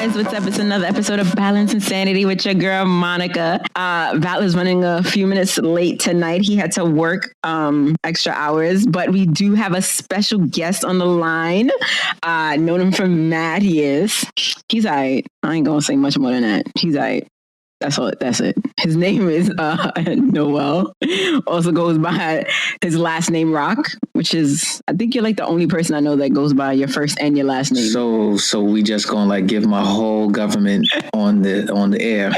guys, what's up? It's another episode of Balance and Sanity with your girl, Monica. Val is running a few minutes late tonight. He had to work extra hours, but we do have a special guest on the line. Known him for mad years. He's all right. I ain't gonna say much more than that. He's all right. That's it. His name is Noel. Also goes by his last name Rock, which is, I think you're like the only person I know that goes by your first and your last name. So we just gonna like give my whole government on the air.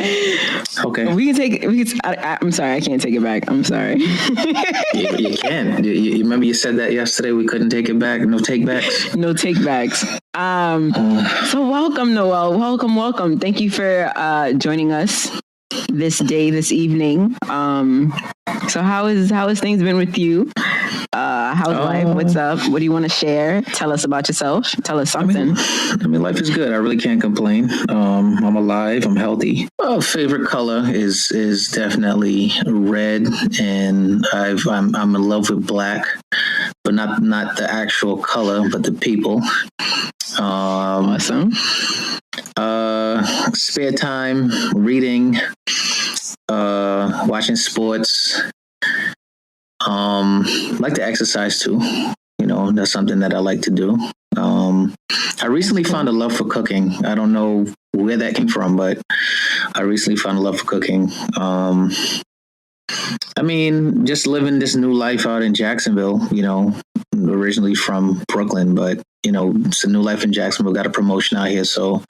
Okay. I'm sorry, I can't take it back. I'm sorry. You can. You remember you said that yesterday. We couldn't take it back. No take backs. No take backs. So welcome, Noel. Welcome. Thank you for joining us this evening. So how is things been with you? How's life? What's up? What do you want to share? Tell us about yourself. Tell us something. I mean, life is good. I really can't complain. I'm alive. I'm healthy. Favorite color is definitely red, and I'm in love with black, but not the actual color, but the people. Awesome. Spare time, reading, watching sports. Like to exercise too. You know, that's something that I like to do. I recently found a love for cooking. I don't know where that came from, but I recently found a love for cooking. I mean, just living this new life out in Jacksonville, you know, originally from Brooklyn, but you know, it's a new life in Jacksonville. Got a promotion out here. So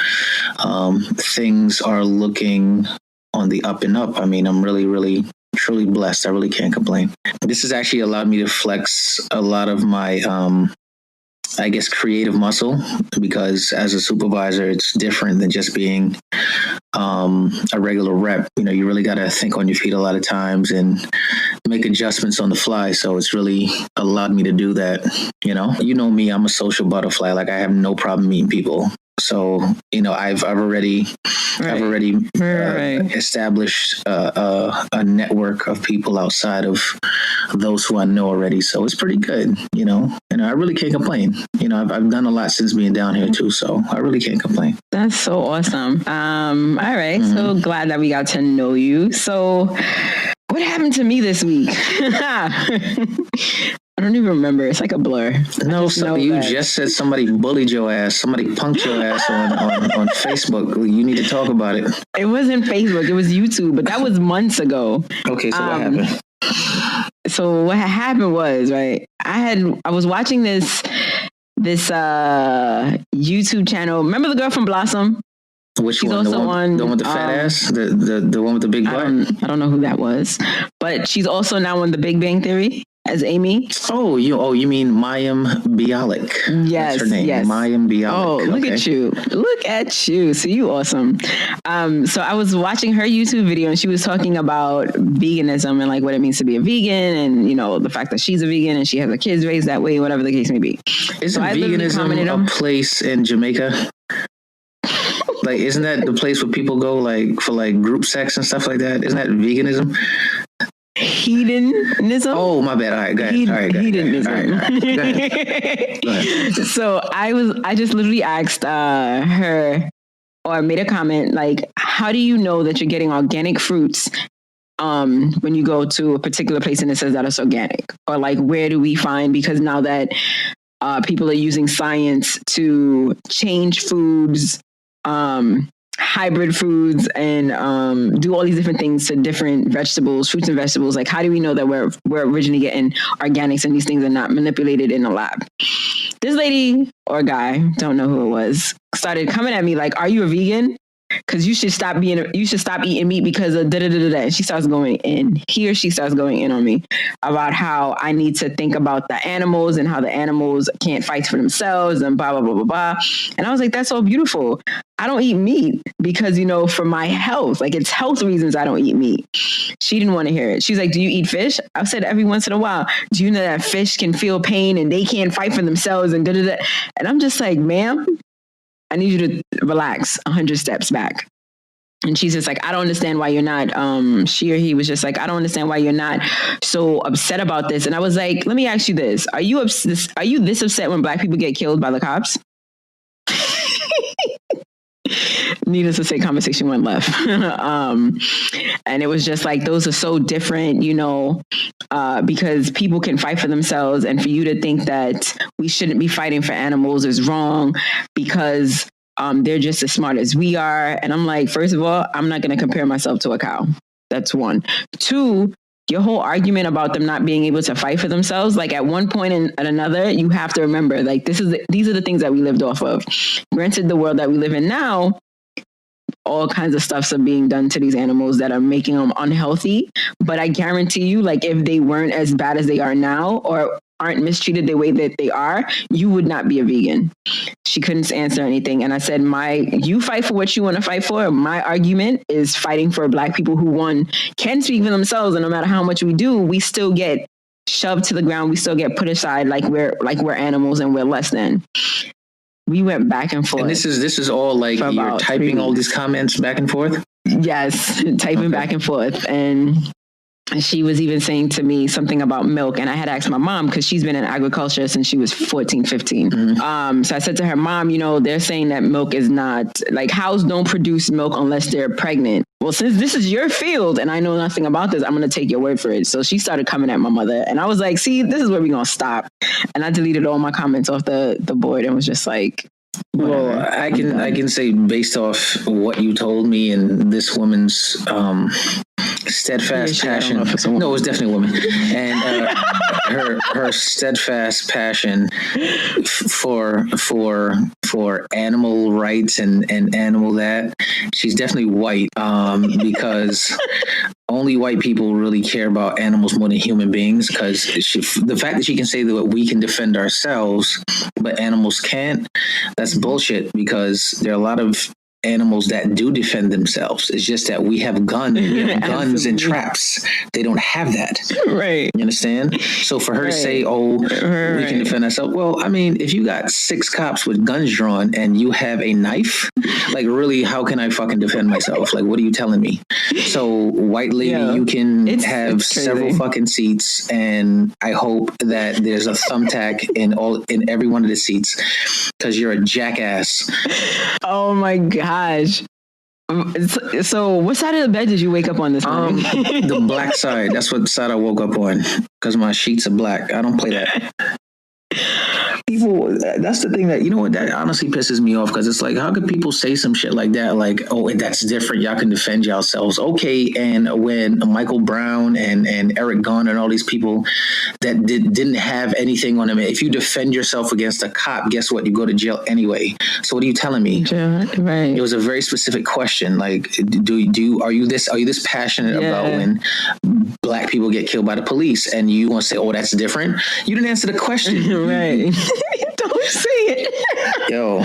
things are looking on the up and up. I mean, I'm really, really, truly blessed. I really can't complain. This has actually allowed me to flex a lot of my, I guess, creative muscle, because as a supervisor, it's different than just being a regular rep. You know, you really got to think on your feet a lot of times and make adjustments on the fly. So it's really allowed me to do that. You know me, I'm a social butterfly. Like, I have no problem meeting people. So, you know, I've already established a network of people outside of those who I know already. So it's pretty good, you know, and I really can't complain. You know, I've done a lot since being down here too. So I really can't complain. That's so awesome. All right. Mm-hmm. So glad that we got to know you. So what happened to me this week? I don't even remember. It's like a blur. No, so you just said somebody bullied your ass. Somebody punked your ass on Facebook. You need to talk about it. It wasn't Facebook. It was YouTube, but that was months ago. Okay, so what happened? So what happened was, right, I was watching this YouTube channel. Remember the girl from Blossom? Which she's one? The one with the fat ass? The one with the big butt? I don't know who that was. But she's also now on The Big Bang Theory as Amy. Oh, you mean Mayim Bialik? Yes, that's her name. Yes. Mayim Bialik. Oh, look at you! So you awesome. So I was watching her YouTube video, and she was talking about veganism and like what it means to be a vegan, and you know the fact that she's a vegan and she has her kids raised that way, whatever the case may be. Isn't veganism a place in Jamaica? Like, isn't that the place where people go like for like group sex and stuff like that? Isn't that veganism? Hedonism? Oh, my bad. All right, go ahead. Hedonism. Go ahead. So I just literally asked her, or made a comment like, how do you know that you're getting organic fruits when you go to a particular place and it says that it's organic? Or like, where do we find, because now that people are using science to change foods, hybrid foods, and do all these different things to different vegetables, fruits and vegetables. Like, how do we know that we're originally getting organics and these things are not manipulated in a lab? This lady or guy, don't know who it was, started coming at me like, "Are you a vegan? Because you should stop eating meat because of da da da da." And she starts going in. He or she starts going in on me about how I need to think about the animals and how the animals can't fight for themselves and blah blah blah blah blah. And I was like, that's so beautiful. I don't eat meat because, you know, for my health, like it's health reasons I don't eat meat. She didn't want to hear it. She's like, "Do you eat fish?" I said, "Every once in a while." "Do you know that fish can feel pain and they can't fight for themselves and da da da?" And I'm just like, "Ma'am, I need you to relax 100 steps back." And she's just like, "I don't understand why you're not," she or he was just like, "I don't understand why you're not so upset about this." And I was like, "Let me ask you this. Are you this upset when Black people get killed by the cops?" Needless to say, conversation went left. And it was just like, those are so different, because people can fight for themselves, and for you to think that we shouldn't be fighting for animals is wrong because they're just as smart as we are. And I'm like, first of all, I'm not going to compare myself to a cow. That's one. Two, your whole argument about them not being able to fight for themselves, like at one point and at another, you have to remember, like, these are the things that we lived off of. Granted, the world that we live in now, all kinds of stuffs are being done to these animals that are making them unhealthy. But I guarantee you, like, if they weren't as bad as they are now, or aren't mistreated the way that they are, you would not be a vegan. She couldn't answer anything. And I said, you fight for what you want to fight for. My argument is fighting for Black people who, one, can speak for themselves. And no matter how much we do, we still get shoved to the ground. We still get put aside like we're animals and we're less than. We went back and forth. And this is all like you're typing all these comments back and forth? Yes, typing back and forth. And she was even saying to me something about milk. And I had asked my mom, because she's been in agriculture since she was 14, 15. Mm-hmm. So I said to her, Mom, they're saying that milk is not, like, cows don't produce milk unless they're pregnant. Well, since this is your field and I know nothing about this, I'm going to take your word for it. So she started coming at my mother. And I was like, see, this is where we're going to stop. And I deleted all my comments off the board and was just like, well, I can say, based off what you told me and this woman's steadfast passion. No, it was definitely a woman. And her steadfast passion for animal rights and animal that. She's definitely white, because only white people really care about animals more than human beings, because the fact that she can say that we can defend ourselves, but animals can't, that's bullshit, because there are a lot of animals that do defend themselves. It's just that we have guns and traps. They don't have that. Right. You understand? So for her to say, we can defend ourselves. Well, I mean, if you got 6 cops with guns drawn and you have a knife, like, really, how can I fucking defend myself? Like, what are you telling me? So, white lady, you can have several fucking seats, and I hope that there's a thumbtack in every one of the seats, because you're a jackass. Oh my gosh. So what side of the bed did you wake up on this morning? The black side. That's what side I woke up on, because my sheets are black. I don't play that. People, that's the thing that honestly pisses me off, because it's like, how could people say some shit like that? Like, oh, that's different. Y'all can defend yourselves. Okay. And when Michael Brown and Eric Garner and all these people that didn't have anything on them, if you defend yourself against a cop, guess what? You go to jail anyway. So what are you telling me? Right. It was a very specific question. Like, are you this passionate about when Black people get killed by the police, and you want to say, oh, that's different? You didn't answer the question. Right. Don't say it. Yo.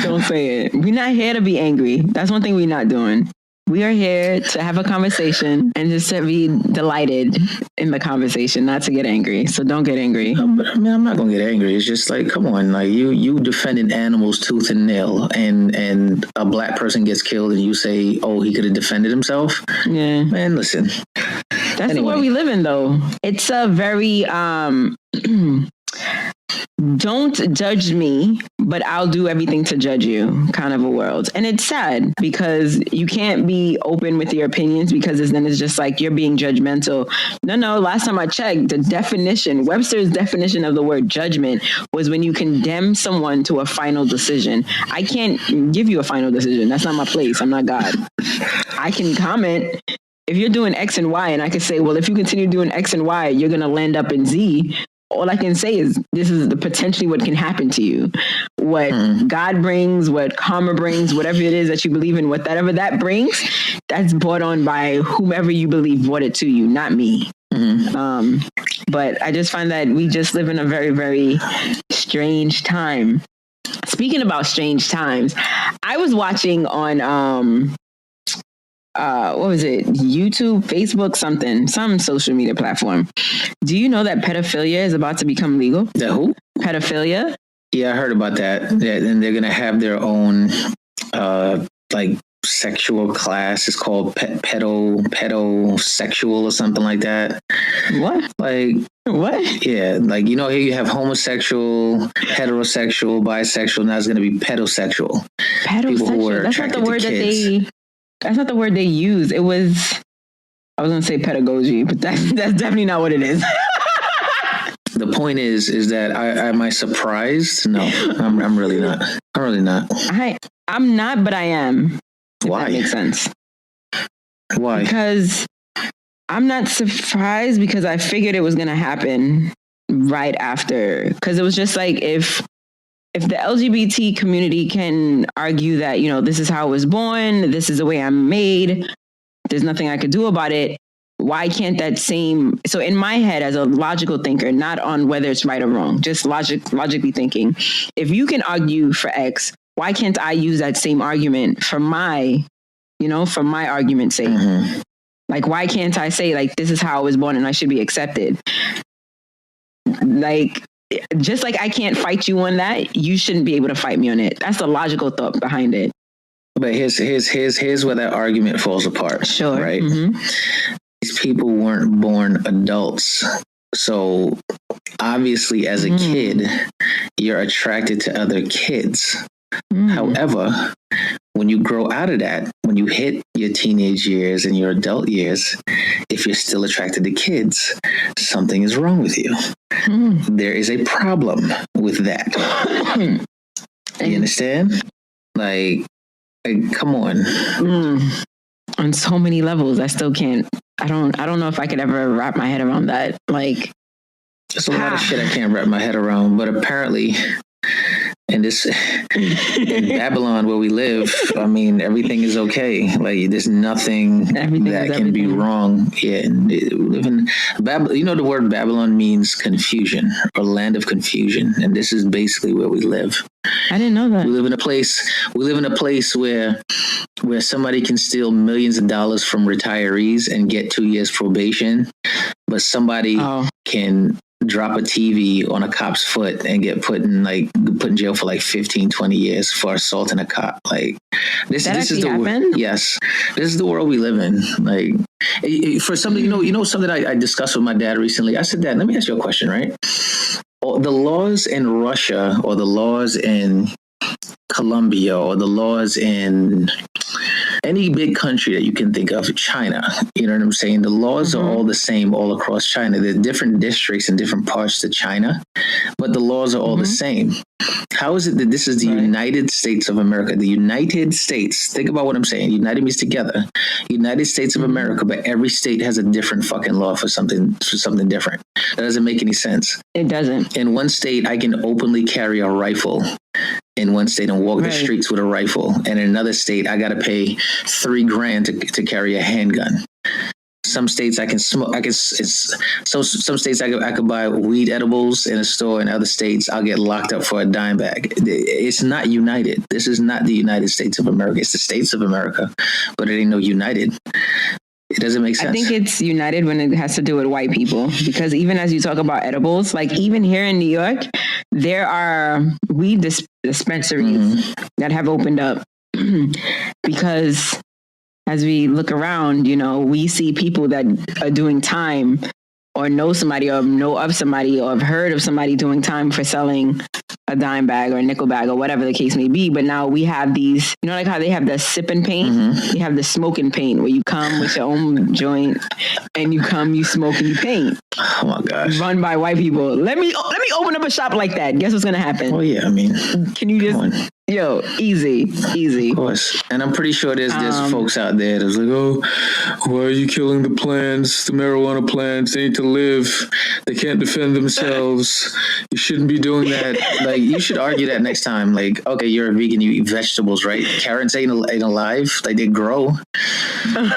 Don't say it. We're not here to be angry. That's one thing we're not doing. We are here to have a conversation and just to be delighted in the conversation, not to get angry. So don't get angry. But I mean, I'm not gonna get angry. It's just like, come on, like you defending animals tooth and nail, and a Black person gets killed, and you say, oh, he could have defended himself. Yeah, man, listen. That's the world we live in, though. It's a very don't judge me, but I'll do everything to judge you kind of a world. And it's sad, because you can't be open with your opinions, because then it's just like you're being judgmental. No, last time I checked, the definition, Webster's definition of the word judgment was when you condemn someone to a final decision. I can't give you a final decision. That's not my place. I'm not God. I can comment. If you're doing X and Y, and I can say, well, if you continue doing X and Y, you're going to land up in Z. All I can say is this is potentially what can happen to you. What God brings, what karma brings, whatever it is that you believe in, whatever that brings, that's brought on by whomever you believe brought it to you, not me. But I just find that we just live in a very, very strange time. Speaking about strange times, I was watching on what was it? YouTube, Facebook, some social media platform. Do you know that pedophilia is about to become legal? The who? Pedophilia. Yeah, I heard about that. Yeah, and they're going to have their own, like sexual class is called pedosexual or something like that. What? Like what? Yeah, like here you have homosexual, heterosexual, bisexual. Now it's going to be pedosexual. Pedosexual. That's not the word that they. That's not the word they use. It was. I was going to say pedagogy, but that's definitely not what it is. The point is that am I surprised? No, I'm really not. I'm really not. I'm not, but I am. Why? That makes sense. Why? Because I'm not surprised, because I figured it was going to happen right after. Because it was just like, if the LGBT community can argue that, this is how I was born, this is the way I'm made, there's nothing I could do about it. Why can't that same... So in my head, as a logical thinker, not on whether it's right or wrong, just logically thinking, if you can argue for X, why can't I use that same argument for my argument's sake? Mm-hmm. Like, why can't I say, like, this is how I was born and I should be accepted? Like, just like I can't fight you on that, you shouldn't be able to fight me on it. That's the logical thought behind it. But here's where that argument falls apart. Sure. Right? Mm-hmm. These people weren't born adults. So obviously, as a kid, you're attracted to other kids. However, when you grow out of that, when you hit your teenage years and your adult years, if you're still attracted to kids, something is wrong with you. There is a problem with that. You understand? Like come on. On so many levels, I still can't. I don't know if I could ever wrap my head around that. Like, there's a lot of shit I can't wrap my head around, but apparently, in Babylon where we live, I mean, everything is okay. Like, there's nothing that can be wrong. Yeah, we live in Babylon. The word Babylon means confusion, or land of confusion, and this is basically where we live. I didn't know that. We live in a place where somebody can steal millions of dollars from retirees and get 2 years probation, but somebody can drop a TV on a cop's foot and get put in jail for like 15, 20 years for assaulting a cop. Like this is the world. Yes. This is the world we live in. Like for something, something I discussed with my dad recently. I said, Dad, let me ask you a question, right? The laws in Russia, or the laws in Colombia, or the laws in any big country that you can think of, China, you know what I'm saying? The laws are all the same all across China. There's different districts in different parts of China, but the laws are all the same. How is it that this is the United States of America? The United States, think about what I'm saying. United means together. United States of America, but every state has a different fucking law for something different. That doesn't make any sense. It doesn't. In one state, I can openly carry a rifle in one state and walk the streets with a rifle. And in another state, I got to pay $3,000 to carry a handgun. Some states I can smoke. Some states I could buy weed edibles in a store. In other states, I'll get locked up for a dime bag. It's not united. This is not the United States of America. It's the States of America, but it ain't no united. It doesn't make sense. I think it's united when it has to do with white people, because even as you talk about edibles, like even here in New York, there are weed dispensaries that have opened up because as we look around, we see people that are doing time, or know somebody, or know of somebody, or have heard of somebody doing time for selling a dime bag or a nickel bag or whatever the case may be. But now we have these, like how they have the sipping paint, they have the smoking paint, where you come with your own joint and you smoke and you paint. Oh my gosh. Run by white people. Let me open up a shop like that. Guess what's going to happen? Oh yeah, I mean, can you just... Yo, easy. Of course. And I'm pretty sure there's folks out there that's like, oh, why are you killing the plants, the marijuana plants? They need to live. They can't defend themselves. You shouldn't be doing that. Like, you should argue that next time. Like, okay, you're a vegan, you eat vegetables, right? Carrots ain't alive. Like, they grow.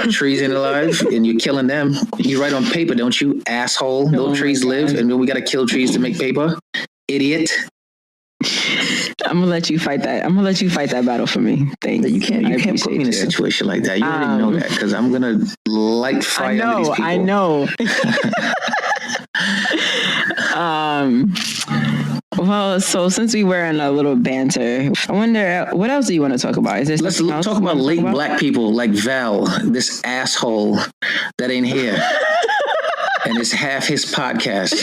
Trees ain't alive, and you're killing them. You write on paper, don't you, asshole? No trees live, and we got to kill trees to make paper. Idiot. I'm gonna let you fight that. I'm gonna let you fight that battle for me. Thanks. You can't put me in a situation like that. You already know that, because I'm gonna light fire under these people. I know. Well, so since we were in a little banter, I wonder what else do you want to talk about? Is there Let's something else talk you about wanna late talk about? black people like Val, this asshole that ain't here. And it's half his podcast.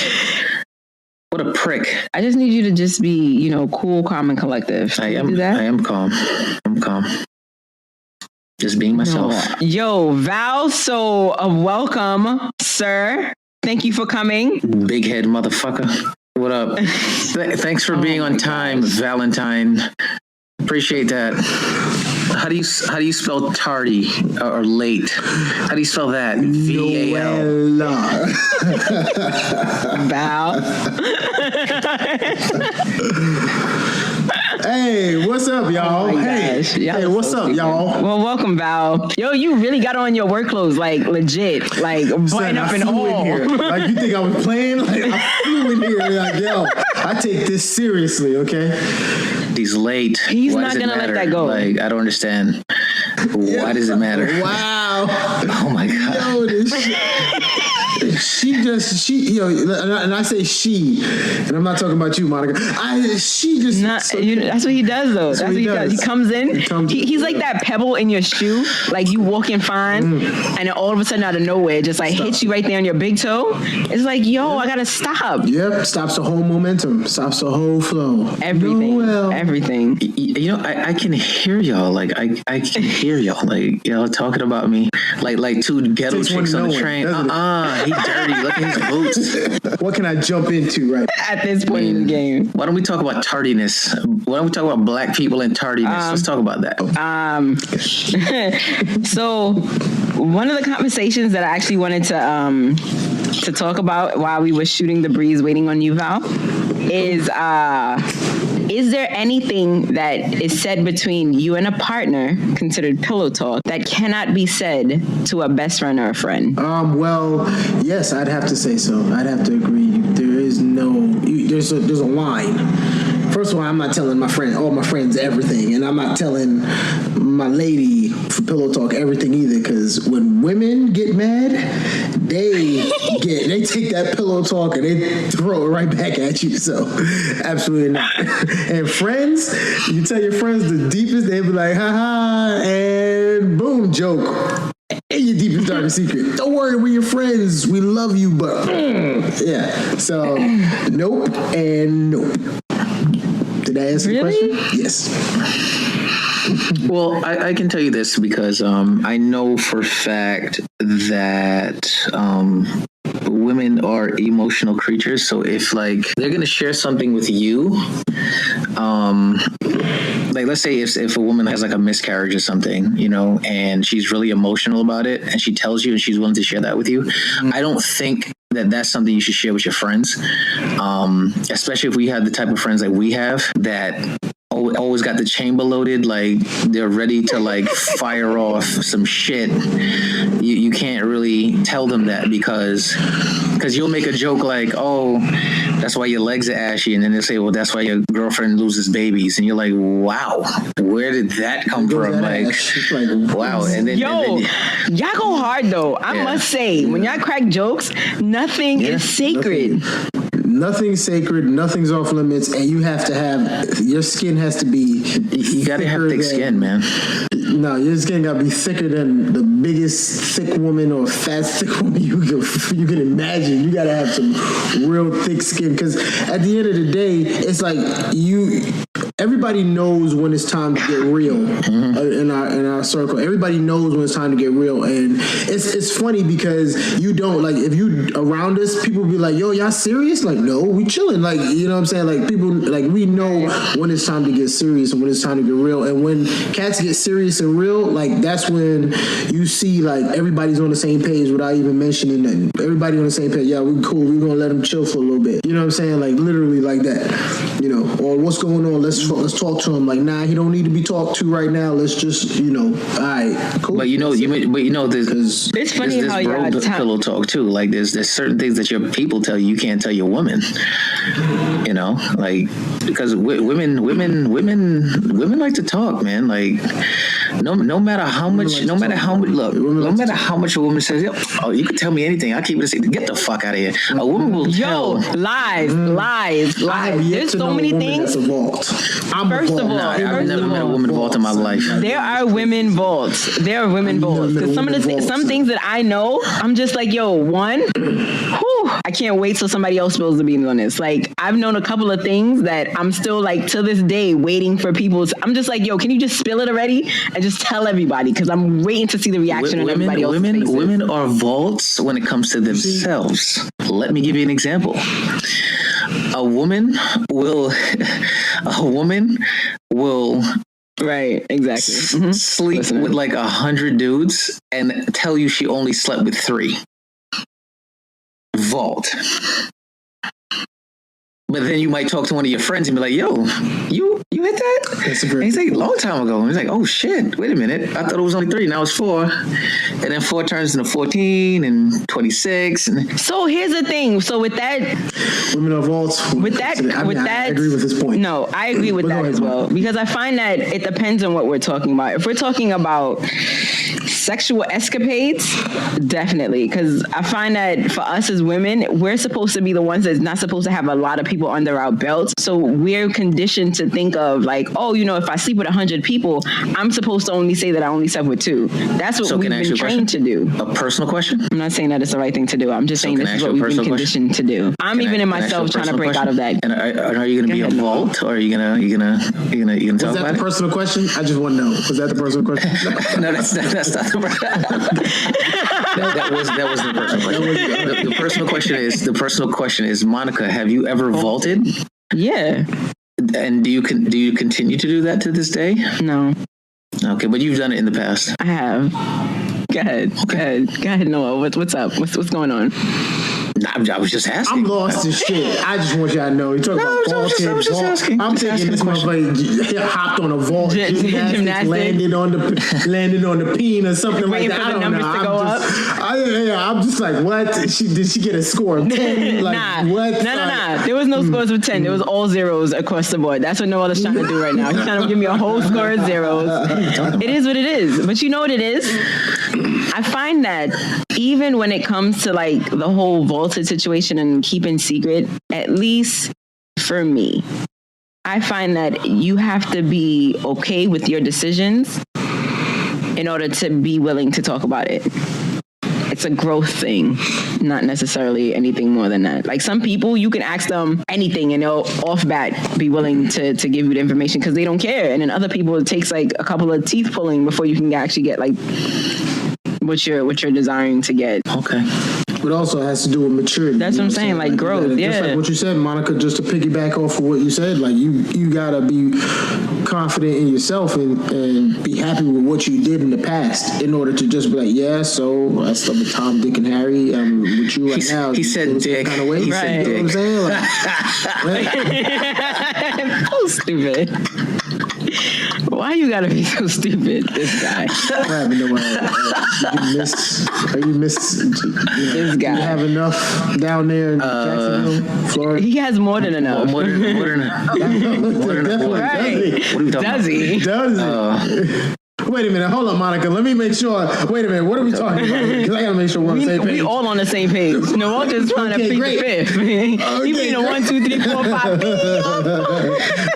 What a prick. I just need you to just be, cool, calm, and collective. I Can you do that? am calm. I'm calm. Just being myself. No. Yo, Val, so welcome, sir. Thank you for coming. Big head motherfucker. What up? Thanks for being on time, Valentine. Appreciate that. How do you spell tardy or late? How do you spell that? VAL. Val. Hey, what's up, y'all? Hey, what's up, y'all? Well, welcome, Val. Yo, you really got on your work clothes, like legit, like button up and all. Like, you think I was playing? Like, I flew in here, like, yo, I take this seriously, okay? He's late. He's not gonna let that go. Like, I don't understand. Why does it matter? Wow. Oh my god. Yo, this shit. And I say she, and I'm not talking about you, Monica. That's what he does, though. That's what he does. He comes in. He's like that pebble in your shoe. Like you walking fine, and then all of a sudden out of nowhere, just like hits you right there on your big toe. It's like, yo, I gotta stop. Yep, stops the whole momentum, stops the whole flow. Everything. I can hear y'all. Like I can hear y'all. Like y'all talking about me. Like two ghetto chicks on the train. He dirty. Look at his boots. What can I jump into right at this point in the game? Why don't we talk about tardiness? Why don't we talk about black people and tardiness? Let's talk about that. So one of the conversations that I actually wanted to talk about while we were shooting the breeze waiting on you, Val, is there anything that is said between you and a partner considered pillow talk that cannot be said to a best friend or a friend? Well, yes, I'd have to say so. I'd have to agree. There is there's a line. First of all, I'm not telling all my friends everything, and I'm not telling my lady for pillow talk everything either, because when women get mad, they take that pillow talk and they throw it right back at you. So absolutely not. And friends, you tell your friends the deepest, they be like, haha, and boom, joke. And your deepest, darkest secret. Don't worry, we're your friends. We love you, but yeah. So nope and nope. Did I answer the question? Yes. Well, I can tell you this because I know for a fact that women are emotional creatures. So if like they're going to share something with you, like let's say if a woman has like a miscarriage or something, and she's really emotional about it and she tells you and she's willing to share that with you, I don't think that's something you should share with your friends, especially if we have the type of friends that we have that always got the chamber loaded, like they're ready to like fire off some shit. You can't really tell them that because you'll make a joke like, oh, that's why your legs are ashy, and then they'll say, well, that's why your girlfriend loses babies, and you're like, wow, where did that come from? Like, wow. And then y'all go hard though. I must say, when y'all crack jokes, nothing is sacred. Nothing's sacred, nothing's off limits, and you have to have, your skin has to be, you gotta have thick skin, man. No, your skin gotta be thicker than the biggest thick woman or fat thick woman you can imagine. You gotta have some real thick skin, because at the end of the day, it's like everybody knows when it's time to get real in our circle. Everybody knows when it's time to get real, and it's funny because you don't, like, if you around us, people be like, yo, y'all serious? Like, no, we chilling. Like, you know what I'm saying? Like, people, like, we know when it's time to get serious and when it's time to get real. And when cats get serious and real, like, that's when you see, like, everybody's on the same page without even mentioning nothing. Everybody on the same page. Yeah, we cool. We're gonna let them chill for a little bit. You know what I'm saying? Like, literally like that. Or what's going on? Let's let's talk to him. Like, nah, he don't need to be talked to right now. Let's just, all right, cool. But there's it's funny how pillow talk too. Like there's certain things that your people tell you can't tell your woman. Like because women like to talk, man. Like no matter how much a woman says, oh, you can tell me anything. I keep it a secret. Get the fuck out of here. A woman will tell. Lies. There's so many things. First of all, I've never met a woman vault in my life. There are women vaults. Because some things that I know, I'm just like, I can't wait till somebody else spills the beans on this. Like, I've known a couple of things that I'm still like to this day waiting for people. I'm just like, can you just spill it already and just tell everybody? Because I'm waiting to see the reaction on everybody else's faces. Women are vaults when it comes to themselves. Let me give you an example. A woman will right, exactly. Sleep with like 100 dudes and tell you she only slept with 3. Vault. But then you might talk to one of your friends and be like, yo, you hit that? And he's like, a long time ago. And he's like, oh shit, wait a minute. I thought it was only 3, now it's 4. And then 4 turns into 14 and 26. So here's the thing. So with that, women are vaults. I agree with this point. No, I agree with that as well. Because I find that it depends on what we're talking about. If we're talking about sexual escapades, definitely. Because I find that for us as women, we're supposed to be the ones that's not supposed to have a lot of people under our belts. So we're conditioned to think of like, if I sleep with 100 people, I'm supposed to only say that I only slept with 2. That's what we've been trained to do. A personal question? I'm not saying that it's the right thing to do. I'm just saying this is what we've been conditioned to do. I'm even in myself trying to break out of that. And are you going to be a vault, or are you gonna talk about it? Was that the personal question? I just want to know. Was that the personal question? No, that's not the that was the personal question. The personal question is, Monica, have you ever vaulted? Yeah. And do you continue to do that to this day? No. Okay, but you've done it in the past. I have. Go ahead, Noah. What's up? What's going on? I was just asking. I'm lost as shit. I just want y'all to know. You talking about vaulting? I was just asking. I'm thinking this motherfucker hopped on a vault, gymnastics, landed on the peen or something like that. I don't know. I'm just like, what? Did she get a score of 10? Like, what? No. There was no scores of 10. There was all zeros across the board. That's what Noel is trying to do right now. He's trying to give me a whole score of zeros. It is what it is. But you know what it is? I find that even when it comes to like the whole vaulted situation and keeping secret, at least for me, I find that you have to be okay with your decisions in order to be willing to talk about it. It's a growth thing, not necessarily anything more than that. Like some people, you can ask them anything and they'll off bat be willing to give you the information because they don't care. And then other people, it takes like a couple of teeth pulling before you can actually get like what you're desiring to get. Okay. But also has to do with maturity. That's what I'm saying, like growth. Just like what you said, Monica, just to piggyback off of what you said, like you gotta be confident in yourself and be happy with what you did in the past in order to just be like, so I slept with Tom, Dick, and Harry. I'm with you right now. He said Dick. Kind of way. He said Dick. You know what I'm saying? So stupid. Why you gotta be so stupid, this guy? You missed this guy. You have enough down there in Jacksonville, Florida? He has more than enough. More than enough. Right. What are we talking Does he? Wait a minute, hold on, Monica. Let me make sure. Wait a minute, what are we talking about? Because I gotta make sure we're on the same page. We all on the same page. No, I'm just trying to plead the fifth. He being a 1, 2, 3, 4, 5.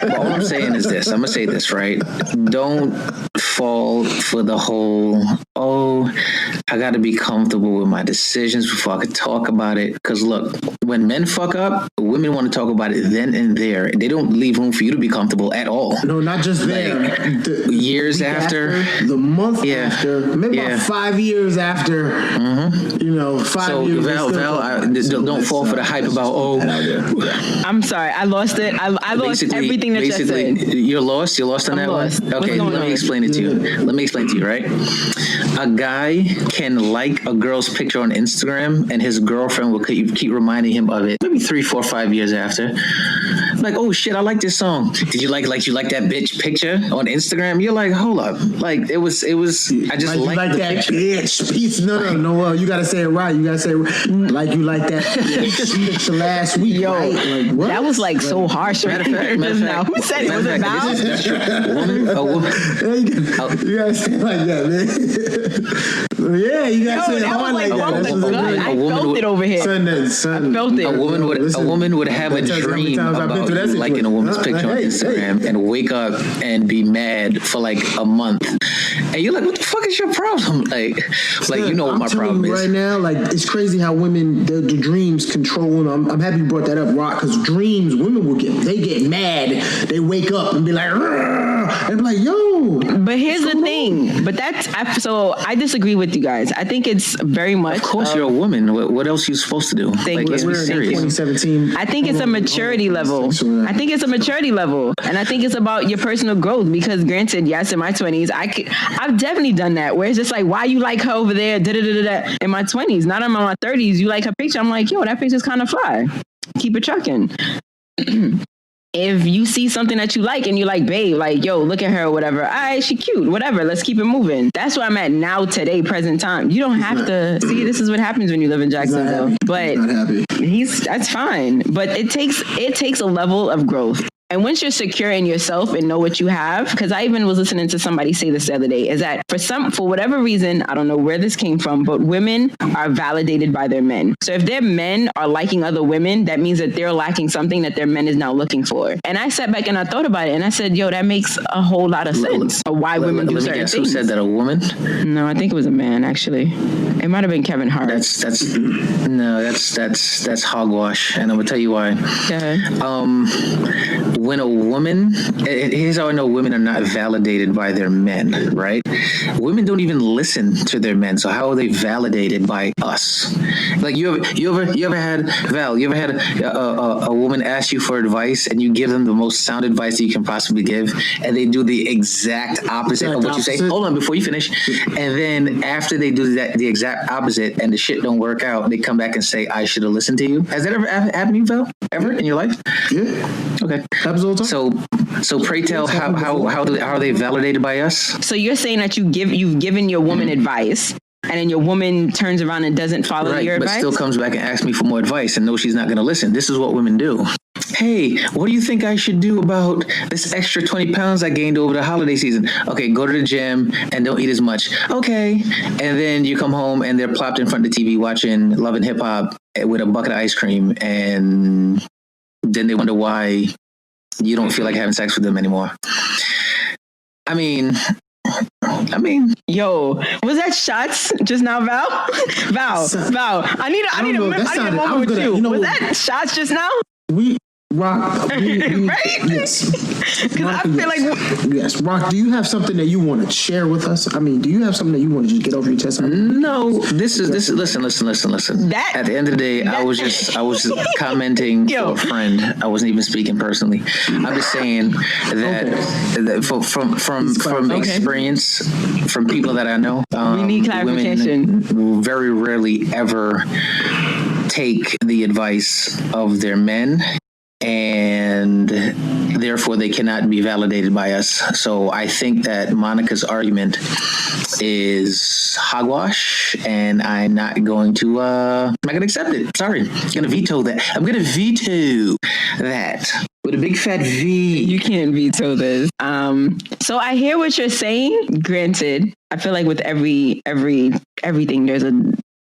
Well, all I'm saying is this. I'm gonna say this, right? Don't fall for the whole, I gotta be comfortable with my decisions before I can talk about it. Because look, when men fuck up, women want to talk about it then and there. They don't leave room for you to be comfortable at all. No, not just there. Years after, the month after, maybe about 5 years after. 5 years. Val, don't fall for the hype about I'm sorry, I lost it. I lost everything that you said. You're lost on that one. Okay, let me explain it to you. Let me explain to you, right? A guy can like a girl's picture on Instagram, and his girlfriend will keep reminding him of it. Maybe 3, 4, 5 years after. like, oh shit, I like this song. Did you like that bitch picture on Instagram? You're like, hold up, like it was. I just like that picture. Bitch piece. No. You gotta say it right. You gotta say like you like that picture last week. Yo, right? Like, what? that was like so harsh. Matter of fact, Who said it? Was it Val? You gotta say it like that, man. Yeah, you gotta say it hard like that. I felt it over here. Son, I felt it. A woman would have a dream about you liking a woman's picture on Instagram and wake up and be mad for like a month. And you're like, what the fuck is your problem? Like you know what my problem is. Right now, like it's crazy how women, the dreams control them. I'm happy you brought that up, Rock, because dreams, women get mad. They wake up and be like, "Rrr," and be like, yo. But here's the thing. But I disagree with you guys. I think it's very much. Of course, you're a woman. What else are you supposed to do? Like, let's be serious. 2017. I think it's a maturity level. I think it's a maturity level. And I think it's about your personal growth because granted, yes, in my 20s, I've definitely done that where it's just like, why you like her over there? Da-da-da-da-da. In my 20s, not in my 30s, you like her picture. I'm like, yo, that picture's kind of fly. Keep it trucking. If you see something that you like and you like, babe, like, yo, look at her or whatever. All right, she cute, whatever. Let's keep it moving. That's where I'm at now, today, present time. You don't have to see. This is what happens when you live in Jacksonville. But that's fine. But it takes a level of growth. And once you're secure in yourself and know what you have, because I even was listening to somebody say this the other day, is that for whatever reason, I don't know where this came from, but women are validated by their men. So if their men are liking other women, that means that they're lacking something that their men is now looking for. And I sat back and I thought about it and I said, yo, that makes a whole lot of sense of why women do certain things. Who said that? A woman? No, I think it was a man, actually. It might have been Kevin Hart. That's hogwash. And I'm going to tell you why. Go ahead. When a woman, here's how I know women are not validated by their men, right? Women don't even listen to their men, so how are they validated by us? Like you ever had a woman ask you for advice and you give them the most sound advice that you can possibly give, and they do the exact opposite of what you say. Hold on, before you finish, and then after they do the exact opposite and the shit don't work out, they come back and say, "I should have listened to you." Has that ever happened to you, Val? Ever in your life? Yeah. Okay. So pray tell, how are they validated by us? So you're saying that you've given your woman advice, and then your woman turns around and doesn't follow your advice? But still comes back and asks me for more advice and knows she's not going to listen. This is what women do. Hey, what do you think I should do about this extra 20 pounds I gained over the holiday season? Okay, go to the gym and don't eat as much. Okay. And then you come home and they're plopped in front of the TV watching Love and Hip Hop with a bucket of ice cream, and then they wonder why you don't feel like having sex with them anymore. I mean, yo, was that shots just now, Val? Val, I need a moment with you. Was that shots just now? Rock, right? Yes. Because I feel like yes, Rock. Do you have something that you want to share with us? I mean, do you have something that you want to just get off your chest? No. This is. Listen. At the end of the day, I was just commenting to a friend. I wasn't even speaking personally. I'm just saying that from experience, from people that I know, we need clarification. Women very rarely ever take the advice of their men, and therefore they cannot be validated by us. So I think that Monica's argument is hogwash, and I'm not going to accept it. Sorry, I'm going to veto that. I'm going to veto that with a big fat V. You can't veto this. So I hear what you're saying. Granted, I feel like with everything, there's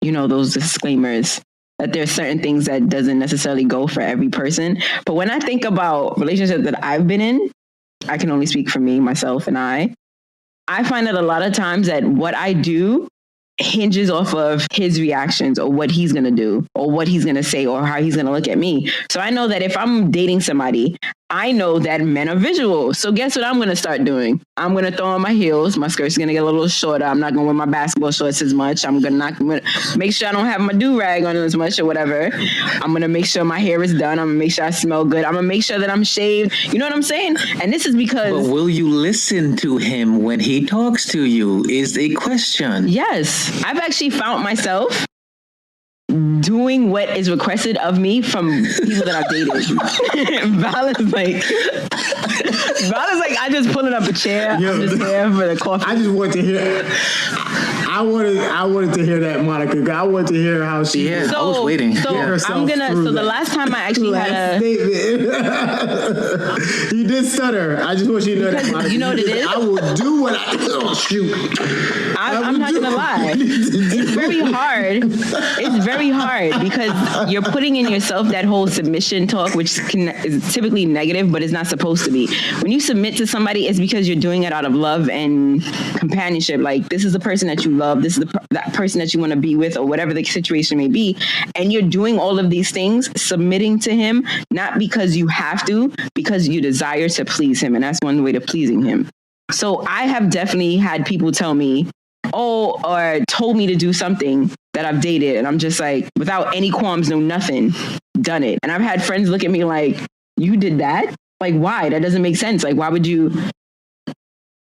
those disclaimers. That there's certain things that doesn't necessarily go for every person. But when I think about relationships that I've been in, I can only speak for me, myself, and I find that a lot of times that what I do hinges off of his reactions or what he's going to do or what he's going to say or how he's going to look at me. So I know that if I'm dating somebody, I know that men are visual. So guess what I'm going to start doing? I'm going to throw on my heels. My skirt's going to get a little shorter. I'm not going to wear my basketball shorts as much. I'm going to make sure I don't have my do-rag on as much or whatever. I'm going to make sure my hair is done. I'm going to make sure I smell good. I'm going to make sure that I'm shaved. You know what I'm saying? And this is because... But will you listen to him when he talks to you is a question. Yes. I've actually found myself doing what is requested of me from people that I've dated. Val is like, I just pulling up a chair. I'm just here for the coffee. I just want to hear. I wanted to hear that, Monica. I wanted to hear how she. Yeah, I was waiting. So I'm gonna. So the last time I actually had a. You did stutter. I just want you to know that, Monica. You know what it is? I will do what I. Oh, shoot. I'm not gonna lie. It's very hard. It's very hard because you're putting in yourself that whole submission talk, which is typically negative, but it's not supposed to be. When you submit to somebody, it's because you're doing it out of love and companionship. Like, this is the person that you love. This is that person that you want to be with, or whatever the situation may be. And you're doing all of these things, submitting to him, not because you have to, because you desire to please him. And that's one way to pleasing him. So I have definitely had people tell me, or told me to do something that I've dated. And I'm just like, without any qualms, no nothing, done it. And I've had friends look at me like, you did that? Like, why? That doesn't make sense. Like, why would you?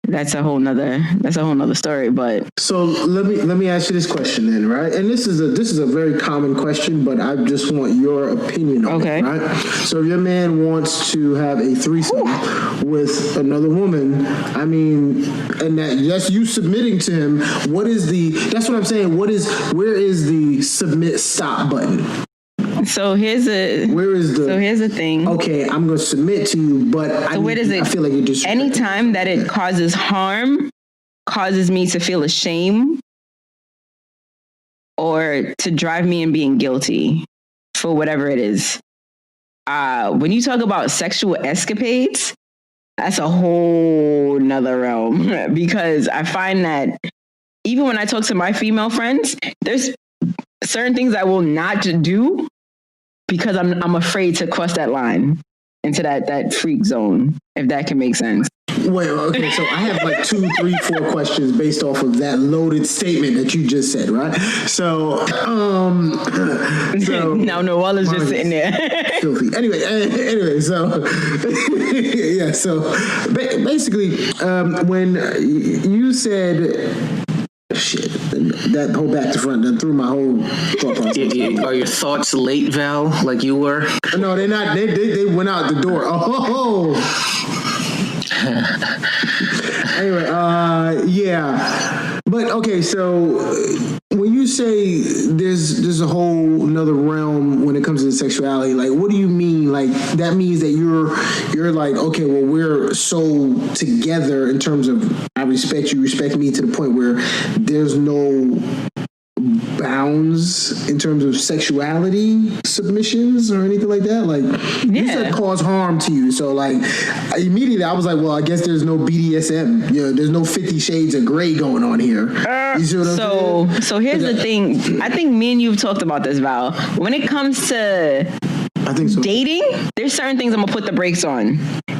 That's a whole nother story. But so let me ask you this question then, right? And this is a very common question, but I just want your opinion on it, right? So if your man wants to have a threesome with another woman, I mean, and that's you submitting to him. That's what I'm saying. Where is the submit stop button? So here's the thing. Okay, I'm going to submit to you, but I feel like you're just anytime that it causes harm, causes me to feel ashamed, or to drive me in being guilty for whatever it is. When you talk about sexual escapades, that's a whole nother realm, because I find that even when I talk to my female friends, there's certain things I will not do, because I'm afraid to cross that line into that freak zone, if that can make sense. Wait, okay, so I have like 2, 3, 4 questions based off of that loaded statement that you just said, right? So, now Noel is just sitting there. Filthy. Anyway, so yeah, so basically, when you said. Shit, that whole back to front done threw my whole thought process. Are your thoughts late, Val, like you were? No, they're not. They went out the door. Oh. Anyway, yeah. But okay, so when you say there's a whole another realm when it comes to sexuality, like what do you mean? Like that means that you're like, okay, well, we're so together in terms of I respect you, respect me, to the point where there's no bounds in terms of sexuality submissions or anything like that. Like you said cause harm to you, so like immediately I was like, well, I guess there's no BDSM, there's no 50 shades of gray going on here. You see what I'm saying? So here's the thing. I think me and you've talked about this, Val. When it comes to I think so. Dating, there's certain things I'm gonna put the brakes on.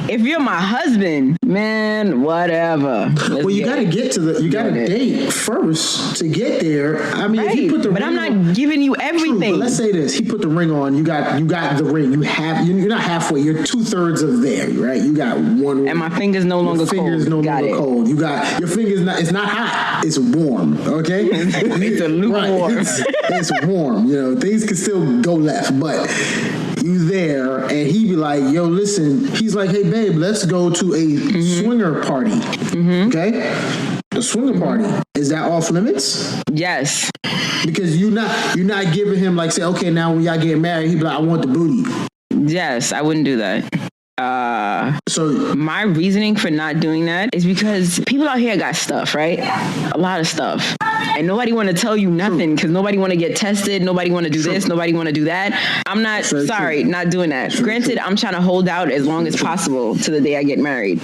If you're my husband, man, whatever. You gotta date first to get there. I mean, right. If you put the but ring I'm not giving you everything. True, but let's say this: he put the ring on. You got the ring. You're not halfway. You're 2/3 of there, right? You got one. And my finger's no longer cold. Fingers no longer cold. You got your fingers not. It's not hot. It's warm. Okay. It's lukewarm. Right. It's warm. Things can still go left, but. You there, and he be like, yo, listen, he's like, hey babe, let's go to a swinger party. Okay, the swinger party, is that off limits? Yes, because you're not giving him like, say, okay, now when y'all get married, he be like, I want the booty. Yes, I wouldn't do that. So my reasoning for not doing that is because people out here got stuff, right? A lot of stuff. And nobody want to tell you nothing because nobody want to get tested. Nobody want to do this. Nobody want to do that. I'm not not doing that. Granted, I'm trying to hold out as long as possible to the day I get married.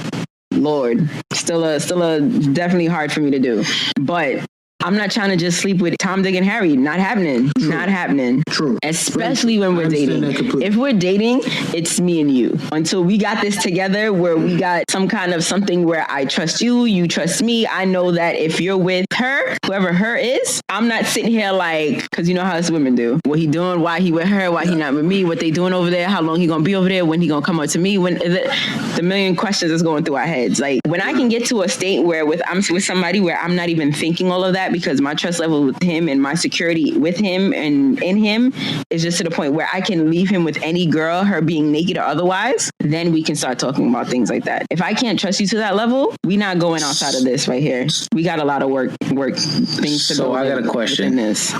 Lord, still a definitely hard for me to do. But I'm not trying to just sleep with Tom, Dick, and Harry. Not happening. True. Not happening. True. Especially when we're dating. If we're dating, it's me and you. Until we got this together where we got some kind of something where I trust you, you trust me. I know that if you're with her her, whoever her is, I'm not sitting here like, because you know how us women do. What he doing? Why he with her? Why he not with me? What they doing over there? How long he gonna be over there? When he gonna come up to me? When the million questions is going through our heads. Like when I can get to a state where I'm with somebody where I'm not even thinking all of that because my trust level with him and my security with him and in him is just to the point where I can leave him with any girl, her being naked or otherwise, then we can start talking about things like that. If I can't trust you to that level, we not going outside of this right here. We got a lot of work things to go. So I got a question. This. I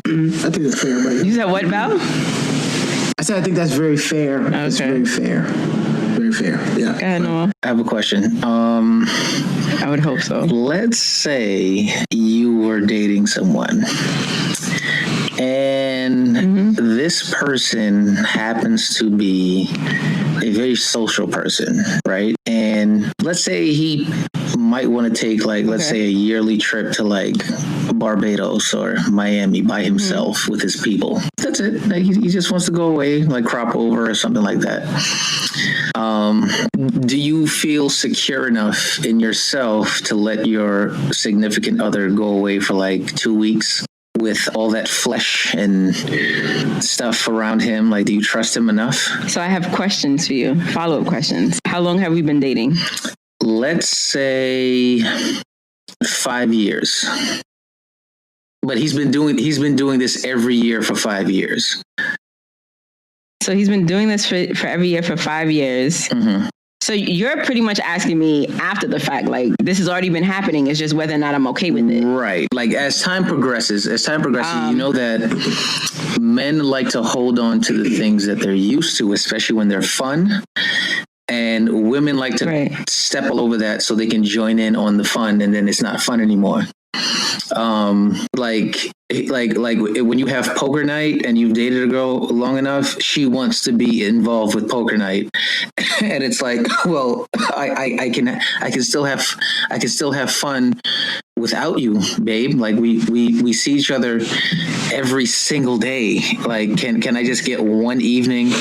think that's fair, right? You said what, Val? I said I think that's very fair. Okay. That's very fair. Very fair. Yeah. Go ahead, Noel. I have a question. I would hope so. Let's say you were dating someone and this person happens to be a very social person, right? And let's say he might want to take let's say a yearly trip to Barbados or Miami by himself with his people. That's it. He just wants to go away, crop over or something like that. Do you feel secure enough in yourself to let your significant other go away for 2 weeks with all that flesh and stuff around him? Do you trust him enough? So I have questions for you, follow-up questions. How long have we been dating? Let's say 5 years. But he's been doing this every year for 5 years. So he's been doing this for every year for 5 years. Mm-hmm. So you're pretty much asking me after the fact, this has already been happening. It's just whether or not I'm okay with it. Right. As time progresses, you know that men like to hold on to the things that they're used to, especially when they're fun. And women like to step all over that so they can join in on the fun, and then it's not fun anymore. When you have poker night and you've dated a girl long enough, she wants to be involved with poker night, and it's well, I can still have fun without you, babe. We see each other every single day. Can I just get one evening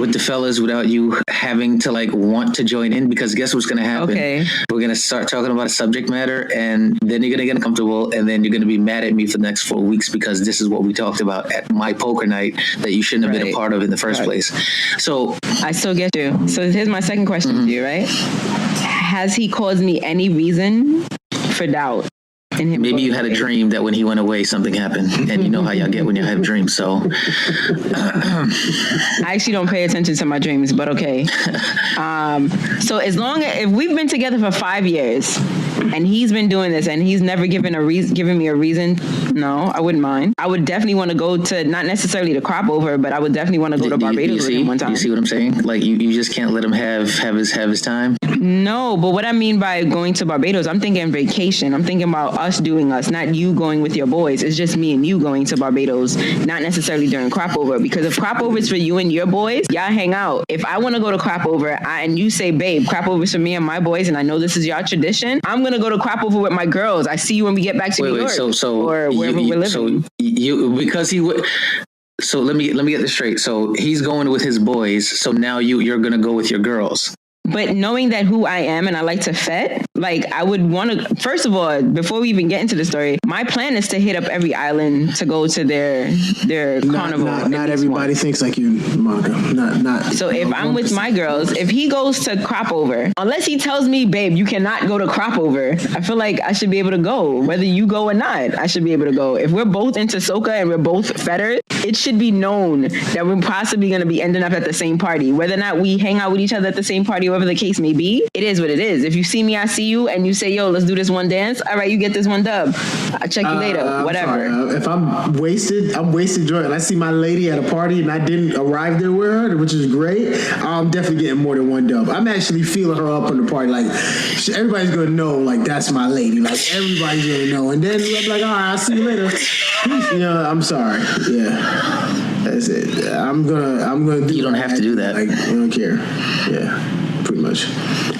with the fellas without you having to want to join in? Because guess what's going to happen? Okay. We're going to start talking about a subject matter, and then you're going to get uncomfortable, and then you're going to be mad at me for the next 4 weeks because this is what we talked about at my poker night that you shouldn't have been a part of in the first place. So I still get you. So here's my second question to you, right? Has he caused me any reason for doubt in him? Maybe you had a dream that when he went away, something happened, and you know how y'all get when you have dreams. So I actually don't pay attention to my dreams, but okay. So if we've been together for 5 years and he's been doing this and he's never given me a reason, no, I wouldn't mind. I would definitely want to go to, not necessarily to crop over, but I would definitely want to go to Barbados with him one time. You see what I'm saying? You just can't let him have his time. No, but what I mean by going to Barbados, I'm thinking vacation. I'm thinking about us doing us, not you going with your boys. It's just me and you going to Barbados, not necessarily during crop over. Because if crop over is for you and your boys, y'all hang out. If I want to go to crop over and you say, babe, crop over is for me and my boys, and I know this is your tradition, I'm going to go to crop over with my girls. I see you when we get back to New York or wherever we're living. So let me get this straight. So he's going with his boys. So now you're going to go with your girls. But knowing that who I am and I like to fet, I would want to, first of all, before we even get into the story, my plan is to hit up every island to go to their carnival. Not everybody thinks like you, Monica. Not. So if I'm with my girls, if he goes to crop over, unless he tells me, babe, you cannot go to crop over, I feel like I should be able to go. Whether you go or not, I should be able to go. If we're both into soca and we're both fetters, it should be known that we're possibly going to be ending up at the same party. Whether or not we hang out with each other at the same party, whatever the case may be, it is what it is. If you see me, I see you, and you say, yo, let's do this one dance. All right, you get this one dub. I'll check you later. Whatever. If I'm wasted joy, and I see my lady at a party and I didn't arrive there with her, which is great, I'm definitely getting more than one dub. I'm actually feeling her up on the party. Everybody's going to know, that's my lady. Everybody's going to know. And then I'm like, all right, I'll see you later. I'm sorry. Yeah. That's it. I'm gonna do. You don't have to do that. I don't care. Yeah, pretty much.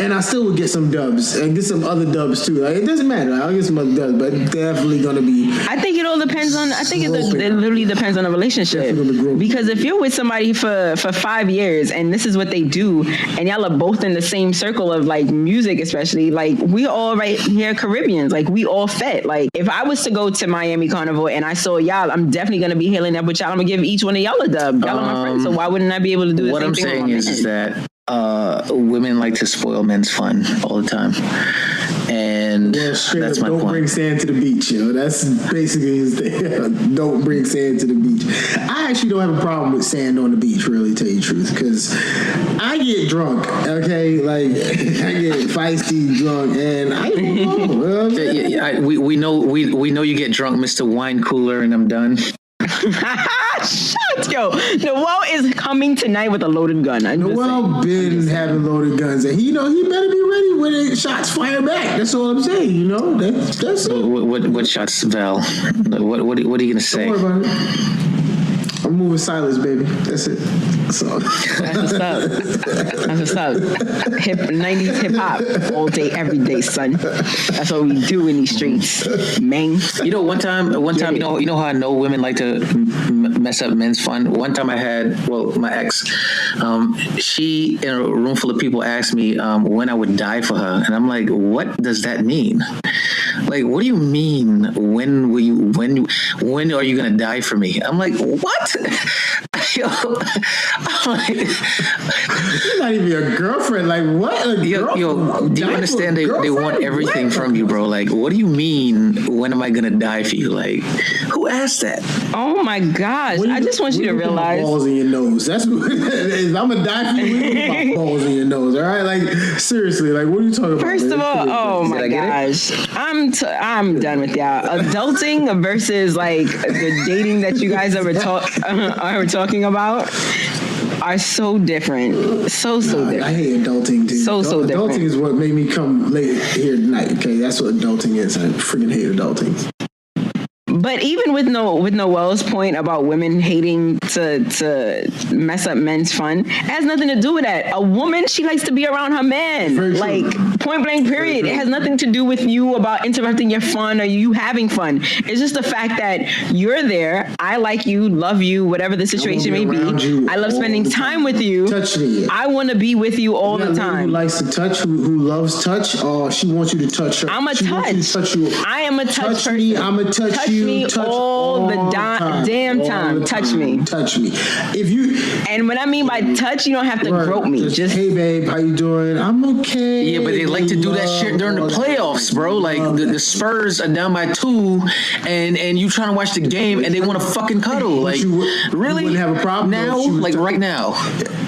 and I still would get some dubs and get some other dubs too. Like, it doesn't matter. I'll get some other dubs, but it's definitely gonna be. I think it all depends on. I think it literally depends on the relationship. Because if you're with somebody for 5 years and this is what they do, and y'all are both in the same circle of like music, especially like we all right here Caribbeans, like we all fit. Like if I was to go to Miami Carnival and I saw y'all, I'm definitely gonna be hailing up with y'all. I'm gonna give each one of y'all a dub. Y'all are my friends, so why wouldn't I be able to do the what same I'm thing? saying is that women like to spoil men's fun all the time, and that's my don't point. bring sand to the beach, yo. That's basically his thing. Don't bring sand to the beach. I actually don't have a problem with sand on the beach, really, tell you the truth, because I get drunk, okay? Like, I get feisty drunk, and I don't know. We know you get drunk, Mr. Wine Cooler, and I'm done. Shut, yo. Noel is coming tonight with a loaded gun. Noel been having loaded guns, and he better be ready when the shots fire back. That's all I'm saying. You know, that's it. What shots, Val? What are you gonna say? Don't worry about it. I'm moving silence, baby. That's it. So. That's what's up. That's what's up. 90s hip hop all day, every day, son. That's what we do in these streets, man. You know, one time, you know how I know women like to mess up men's fun. One time I had, my ex, she in a room full of people asked me when I would die for her, and I'm like, what does that mean? Like, what do you mean? When are you gonna die for me? I'm like, what? Yo, I'm like, you're not even your girlfriend. Like, what? Yo, do you understand? They want everything from you, bro. Like, what do you mean? When am I gonna die for you? Like, who asked that? Oh my gosh! I just want you to realize. Balls in your nose. That's what. If I'm gonna die for you. Balls in your nose. All right, like seriously. Like, what are you talking about? First of all, oh my gosh, I'm done with y'all. Adulting versus like the dating that you guys are talking about are so different. So different. I hate adulting, dude. So different. Adulting is what made me come late here tonight. Okay, that's what adulting is. I freaking hate adulting. But even with Noel's point about women hating to mess up men's fun, it has nothing to do with that. A woman, she likes to be around her man. Like, point blank, period. It has nothing to do with you about interrupting your fun or you having fun. It's just the fact that you're there. I like you, love you, whatever the situation may be. I love spending time with you. Touch me. I want to be with you all the time. Who likes to touch, who loves touch, she wants you to touch her. I'm a touch. I am a touch person. Me, I'm a touch you. Touch all the damn time. Touch me. Touch me. If you and what I mean by touch, you don't have to grope me. Just hey babe, how you doing? I'm okay. Yeah, but they like to do that shit during the playoffs, bro. Like the Spurs are down by 2, and you trying to watch the game, and they want to fucking cuddle. Like really? You wouldn't have a problem now, like right now,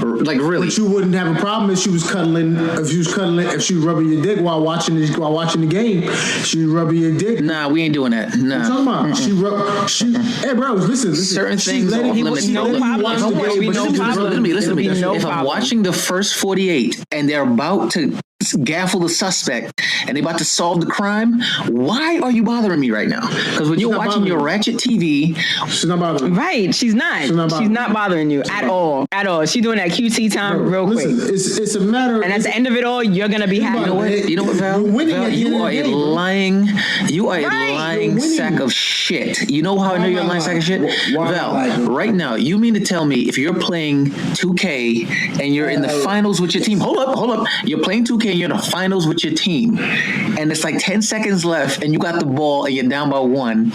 like really. But you wouldn't have a problem if she was cuddling. If she was cuddling, if she was rubbing your dick while watching the game, she was rubbing your dick. Nah, we ain't doing that. Nah. What are you talking about? Hey, bro, listen. Certain things are limited. No problem. Listen to me. If I'm watching the first 48 and they're about to gaffle the suspect and they're about to solve the crime, why are you bothering me right now? Because when you're watching your ratchet TV, she's not bothering me. Right, she's not bothering you at all. She's doing that QT time real quick. It's a matter. And at the end of it all, you're gonna be happy. You know what, Val? You are a lying sack of shit. You know how I know you're a lying sack of shit? Val, right now, you mean to tell me if you're playing 2K and you're in the finals with your team, hold up, you're playing 2K and you're in the finals with your team, and it's like 10 seconds left and you got the ball and you're down by 1,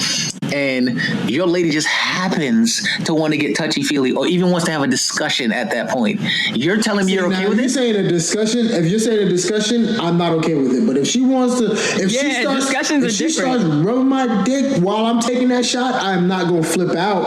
and your lady just happens to want to get touchy-feely or even wants to have a discussion at that point. You're telling me you're okay with it? If you're saying a discussion, I'm not okay with it. But if she wants to, she starts rubbing my dick while I'm taking that shot, I'm not going to flip out.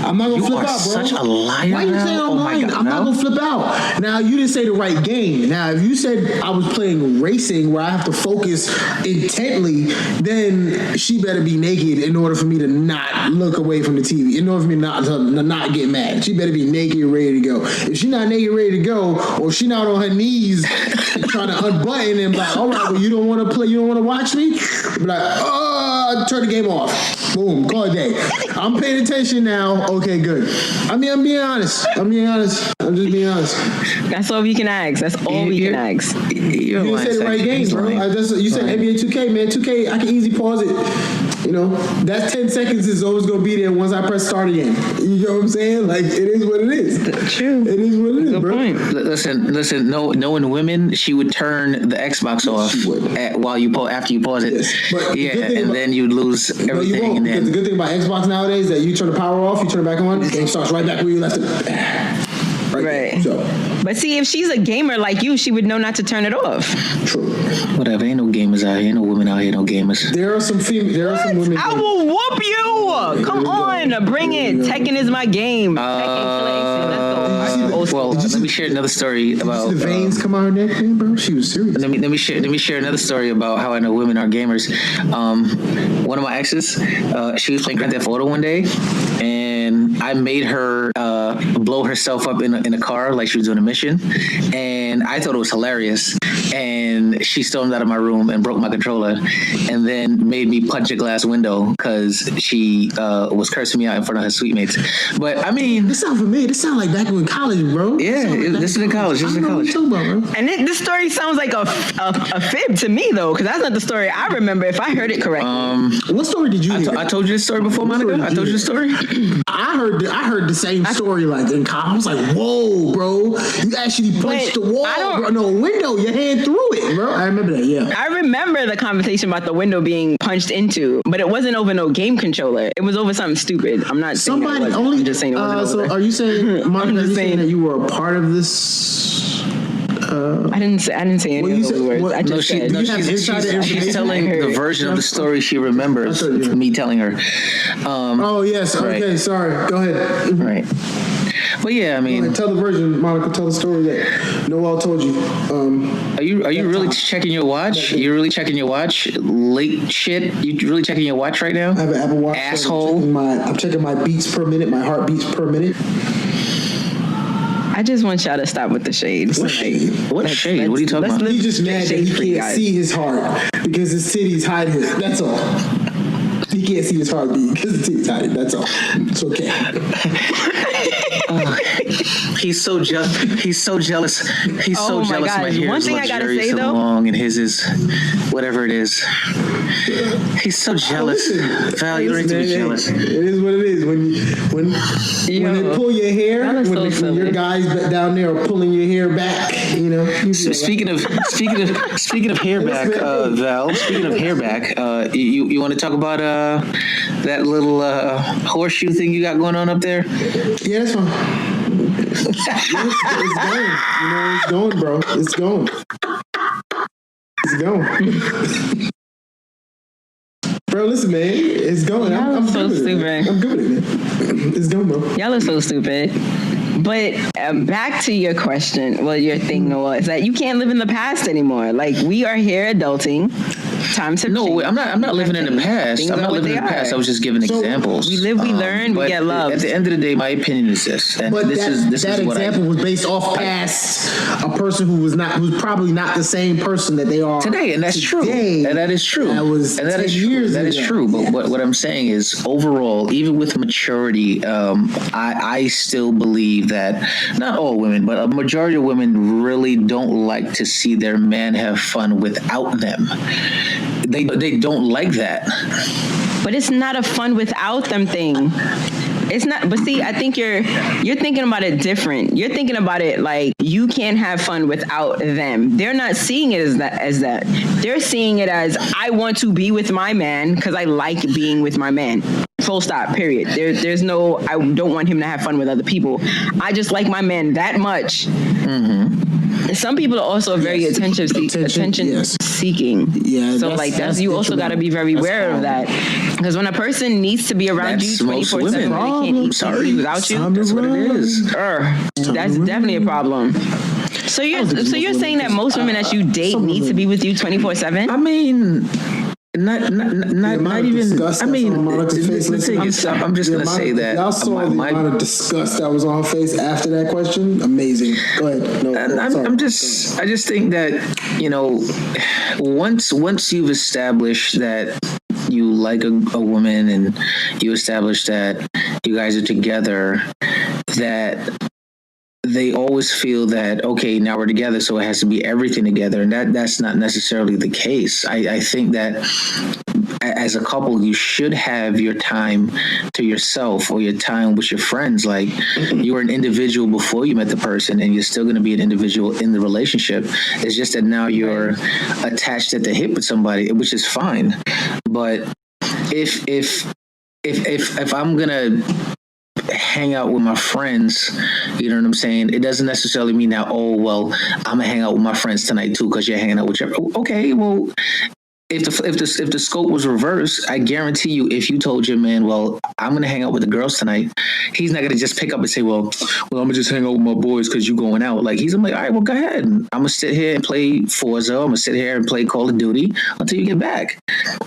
I'm not going to flip out, bro. Such a liar. Why you saying I'm lying? I'm not going to flip out. Now, you didn't say the right game. Now, if you said I was playing racing where I have to focus intently, then she better be naked in order for me to not look away from the TV, in order for me not get mad. She better be naked, ready to go. If she's not naked, ready to go, or if she's not on her knees trying to unbutton and be like, all right, well, you don't want to play, you don't want to watch me? Be like, turn the game off. Boom, call it day. I'm paying attention now. Okay, good. I'm being honest. I'm just being honest. That's all we can ask. That's all we can ask. You said the right game, bro. You said NBA 2K, man. 2K, I can easily pause it. You know, that 10 seconds is always going to be there once I press start again. You know what I'm saying? Like, it is what it is. True. It is what it is, Good bro. point. Listen. Knowing women, she would turn the Xbox off after you pause it. Yes, then you'd lose everything. No, you won't. And then the good thing about Xbox nowadays is that you turn the power off, you turn it back on, the game starts right back where you left it. Right. So. But see, if she's a gamer like you, she would know not to turn it off. True. Whatever. Ain't no gamers out here. Ain't no women out here. No gamers. There are some women. I will whoop you. Come on, bring it. Tekken is my game. Well, let me share another story about the veins come out her neck, man, bro. She was serious. Let me share another story about how I know women are gamers. One of my exes, she was playing Grand Theft Auto one day, and I made her blow herself up in a car like she was doing a mission, and I thought it was hilarious. And she stormed out of my room and broke my controller, and then made me punch a glass window because she was cursing me out in front of her suite mates. But I mean, this sounds familiar. This sounds like back in college, bro. Yeah, this is in college. This is in college. And this story sounds like a fib to me though, because that's not the story I remember. If I heard it correctly, what story did you hear? I told you this story before, Monica. I told you the story. I heard the same story like in college. I was like, whoa, bro, you actually punched the wall, bro. No window, your hand through it, bro. I remember that. Yeah, I remember the conversation about the window being punched into, but it wasn't over no game controller. It was over something stupid. I'm not saying somebody only. I'm just saying it wasn't so over. Are you saying, Monica, are you saying that you were a part of this? I didn't say any of those words. I just said. She's telling the version of the story she remembers. Me telling her. Oh yes. Okay. Right. Sorry. Go ahead. Right. But yeah, I mean, tell the version, Monica. Tell the story that Noel told you. Are you really checking your watch? You really checking your watch? Late shit. You really checking your watch right now? I have an Apple Watch. Asshole. I'm checking my beats per minute. My heart beats per minute. I just want y'all to stop with the shade. What shade? What shade? What are you talking about? He's just mad that he can't see his heart because his titty's hiding it. That's all. He can't see his heartbeat because the titty's hiding. That's all. It's okay. He's so jealous. He's so jealous. He's so jealous. My hair One is thing I gotta say and though, long, and his is whatever it is. He's so jealous. Val, you don't need to be jealous. It is what it is. When they pull your hair, when your guys down there are pulling your hair back, you know. Speaking of hair back, Val. Speaking of hair back, you want to talk about that little horseshoe thing you got going on up there? Yeah, that's fine. It's going. You know, it's going, bro. It's going. It's going. Bro, listen, man. It's going. I'm so stupid. I'm good with it. It's going, bro. Y'all are so stupid. But back to your question, your thing, Noah, is that you can't live in the past anymore. Like, we are here adulting. Times have changed. No, I'm not living in the past. I'm not living in the past. I was just giving examples. We live, we learn, we get love. At the end of the day, my opinion is this. And but this is that example was based off past a person who's probably not the same person that they are today, and that's true. And that is true. That is true. But what I'm saying is, overall, even with maturity, I still believe that not all women, but a majority of women really don't like to see their man have fun without them. They don't like that. But it's not a fun without them thing. It's not. But see, I think you're thinking about it different. You're thinking about it like you can't have fun without them. They're not seeing it as that. They're seeing it as I want to be with my man because I like being with my man. Full stop, period. There's no, I don't want him to have fun with other people. I just like my man that much. Mm-hmm. Some people are also very attention seeking. Yeah. So that's you also got to be very aware of that. Because when a person needs to be around you 24/7, they can't eat food without you. That's what it is. That's definitely a problem. So you're saying that most women that you date need to be with you 24/7? I mean, not even. I mean, the thing is, I'm just gonna say that y'all saw the amount of disgust that was on her face after that question. Amazing. Go ahead. No, I just think that once you've established that you like a woman and you establish that you guys are together, that they always feel that, okay, now we're together, so it has to be everything together. And that's not necessarily the case. I think that as a couple, you should have your time to yourself or your time with your friends. Like, you were an individual before you met the person, and you're still going to be an individual in the relationship. It's just that now you're attached at the hip with somebody, which is fine. But if I'm going to hang out with my friends, you know what I'm saying? It doesn't necessarily mean that, oh, well, I'm gonna hang out with my friends tonight too because you're hanging out with your. Okay, well, if the scope was reversed, I guarantee you, if you told your man, well, I'm gonna hang out with the girls tonight, he's not gonna just pick up and say, well, I'm gonna just hang out with my boys because you going out. Like, he's gonna be like, all right, well, go ahead. I'm gonna sit here and play Forza. I'm gonna sit here and play Call of Duty until you get back.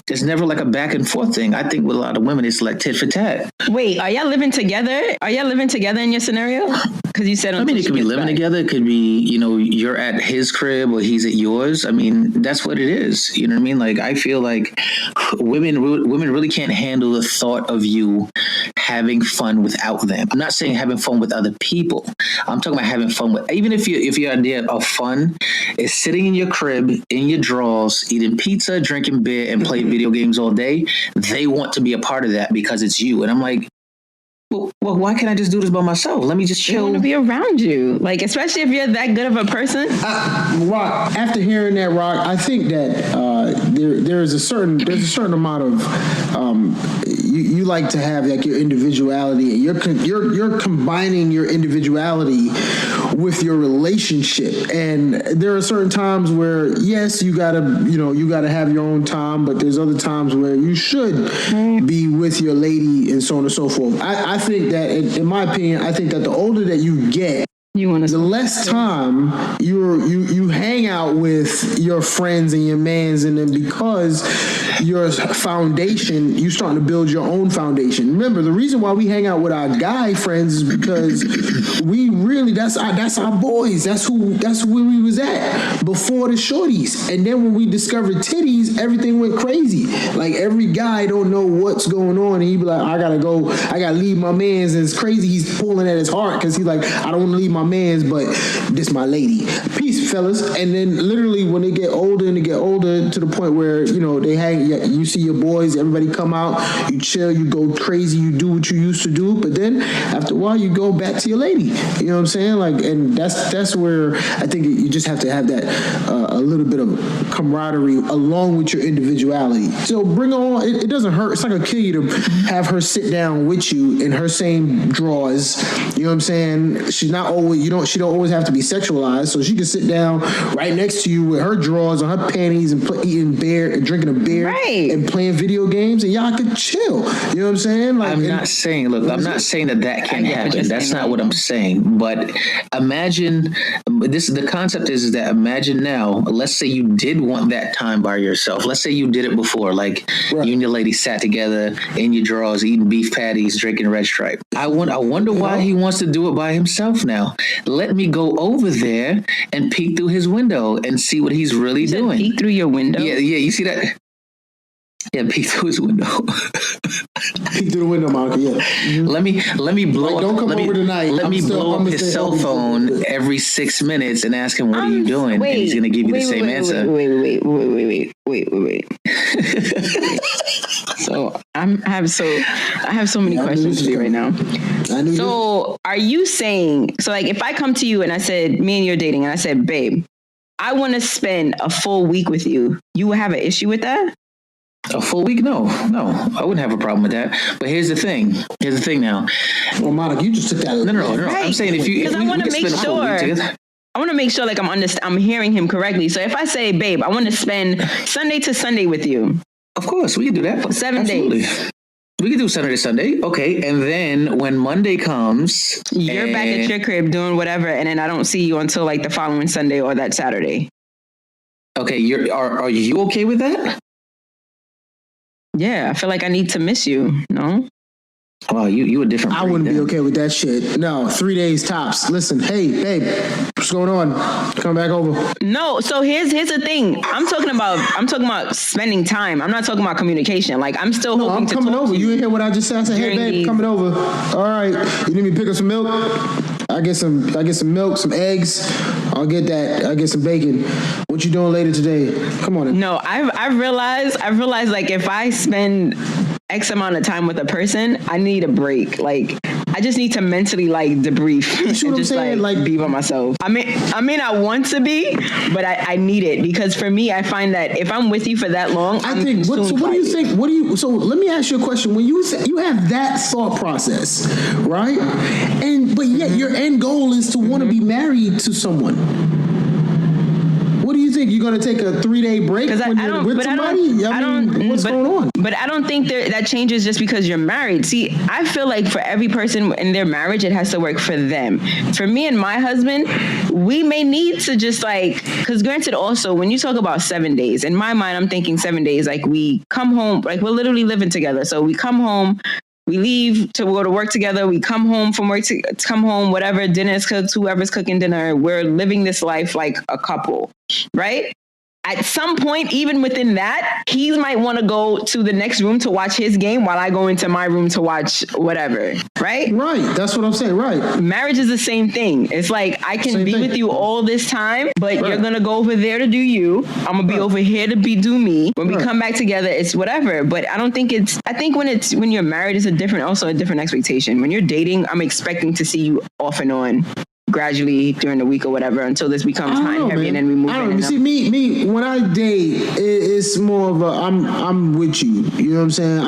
There's never like a back and forth thing. I think with a lot of women, it's like tit for tat. Wait, are y'all living together? Are y'all living together in your scenario? Because you said, I mean, it could be living together. It could be, you're at his crib or he's at yours. I mean, that's what it is. You know what I mean? Like, I feel like women really can't handle the thought of you having fun without them. I'm not saying having fun with other people. I'm talking about having fun with, even if your idea of fun is sitting in your crib, in your drawers, eating pizza, drinking beer, and playing video games all day, they want to be a part of that because it's you. And I'm like, well, why can't I just do this by myself? Let me just chill. I want to be around you, like, especially if you're that good of a person. Rock, after hearing that, Rock, I think that there's a certain amount of you like to have like your individuality, and you're combining your individuality with your relationship. And there are certain times where, yes, you gotta have your own time, but there's other times where you should be with your lady and so on and so forth. I think that, in my opinion, I think that the older that you get, the less time you hang out with your friends and your mans, and then because your foundation, you starting to build your own foundation. Remember, the reason why we hang out with our guy friends is because we really that's our boys. That's where we was at before the shorties. And then when we discovered titties, everything went crazy. Like, every guy don't know what's going on, and he be like, I gotta leave my mans, and it's crazy. He's pulling at his heart because he's like, I don't want to leave my mans, but this my lady. Peace, fellas. And then literally when they get older to the point where they hang, you see your boys, everybody come out, you chill, you go crazy, you do what you used to do, but then after a while you go back to your lady. You know what I'm saying? Like, and that's where I think you just have to have that a little bit of camaraderie along with your individuality. So bring on. It doesn't hurt. It's not gonna kill you to have her sit down with you in her same drawers. You know what I'm saying? She's not always. She don't always have to be sexualized. So she can sit down right next to you with her drawers on, her panties, and eating beer and drinking a beer, right, and playing video games, and y'all can chill. You know what I'm saying? Like, I'm not saying that can't happen. That's not what I'm saying. But imagine the concept is that imagine now. Let's say you did want that time by yourself. Let's say you did it before, like right. You and your lady sat together in your drawers, eating beef patties, drinking Red Stripe. I wonder why he wants to do it by himself now. Let me go over there and peek through his window and see what he's really doing. Peek through your window? Yeah, you see that? Yeah, peek through his window. Peek through the window, Monica. Yeah. Mm-hmm. Let me blow. Like, don't come over tonight. Let me blow up his cell phone every 6 minutes and ask him, "What are you doing?" And he's gonna give you the same answer. Wait. So I have so many questions for you right now. So are you saying, so like, if I come to you and I said, me and you're dating, and I said, babe, I want to spend a full week with you, you would have an issue with that? A full week? No, I wouldn't have a problem with that. But here's the thing now. Well, Monica, you just took that. No. Right. I'm saying because I want to make sure. I want to make sure, like, I'm hearing him correctly. So if I say, babe, I want to spend Sunday to Sunday with you. Of course, we can do that. For 7 days. We can do Saturday to Sunday. Okay. And then when Monday comes, you're back at your crib doing whatever. And then I don't see you until like the following Sunday or that Saturday. Okay. Are you okay with that? Yeah. I feel like I need to miss you. No? Well, you a different breed. I wouldn't be okay with that shit. No, 3 days tops. Listen, hey, babe, what's going on? Come back over. No, so here's the thing. I'm talking about spending time. I'm not talking about communication. Like I'm still hoping I'm to coming talk over. to You ain't hear what I just said? I said, hey, babe, coming over. All right. You need me to pick up some milk? I get some milk, some eggs. I'll get that. I get some bacon. What you doing later today? Come on in. No, I've realized like if I spend X amount of time with a person, I need a break. Like I just need to mentally like debrief and just like be by myself. I mean, I want to be, but I need it because for me, I find that if I'm with you for that long, what do you think? So let me ask you a question. When you say you have that thought process, right? But yet your end goal is to want to be married to someone. What do you think? You're going to take a 3-day break when you're with somebody? What's going on? But I don't think that changes just because you're married. See, I feel like for every person in their marriage, it has to work for them. For me and my husband, we may need to just like, because granted also, when you talk about 7 days, in my mind, I'm thinking 7 days, like we come home, like we're literally living together. So we come home, we leave to go to work together. We come home from work to come home, whatever, dinner is cooked, whoever's cooking dinner. We're living this life like a couple, right? At some point, even within that, he might want to go to the next room to watch his game while I go into my room to watch whatever, right? Right. That's what I'm saying. Right. Marriage is the same thing. It's like I can be with you all this time, but you're going to go over there to do you. I'm going to be over here to do me. When we come back together, it's whatever. But I don't think I think when you're married, it's a different expectation. When you're dating, I'm expecting to see you off and on gradually during the week or whatever until this becomes high heavy and then we move in. See, me when I date, it's more of a I'm with you. You know what I'm saying?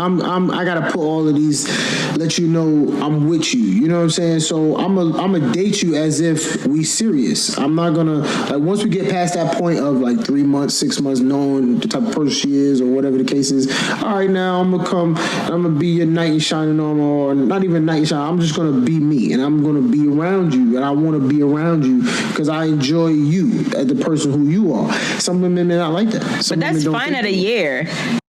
I gotta put all of these, let you know I'm with you. You know what I'm saying? So I'm a date you as if we serious. I'm not gonna like once we get past that point of like 3 months, 6 months, knowing the type of person she is or whatever the case is. All right, now I'm gonna be your knight in shining armor, or not even knight in shining. I'm just gonna be me, and I'm gonna be around you, and I want to be around you because I enjoy you as the person who you are. Some women may not like that. But that's fine at a year.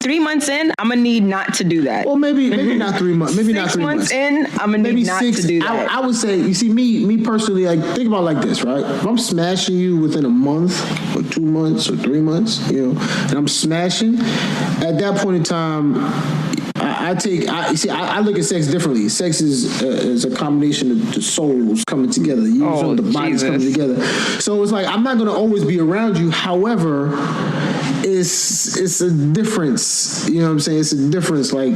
3 months in, I'm gonna need not to do that. Well, maybe not 3 months. Maybe not 3 months. 6 months in, I'm gonna need not to do that. I would say, you see, me personally, like think about it like this, right? If I'm smashing you within a month or 2 months or 3 months, you know, and I'm smashing, at that point in time, I look at sex differently. Sex is a combination of the souls coming together. The bodies coming together. So it's like I'm not gonna always be around you. However, it's a difference. You know what I'm saying? It's a difference. Like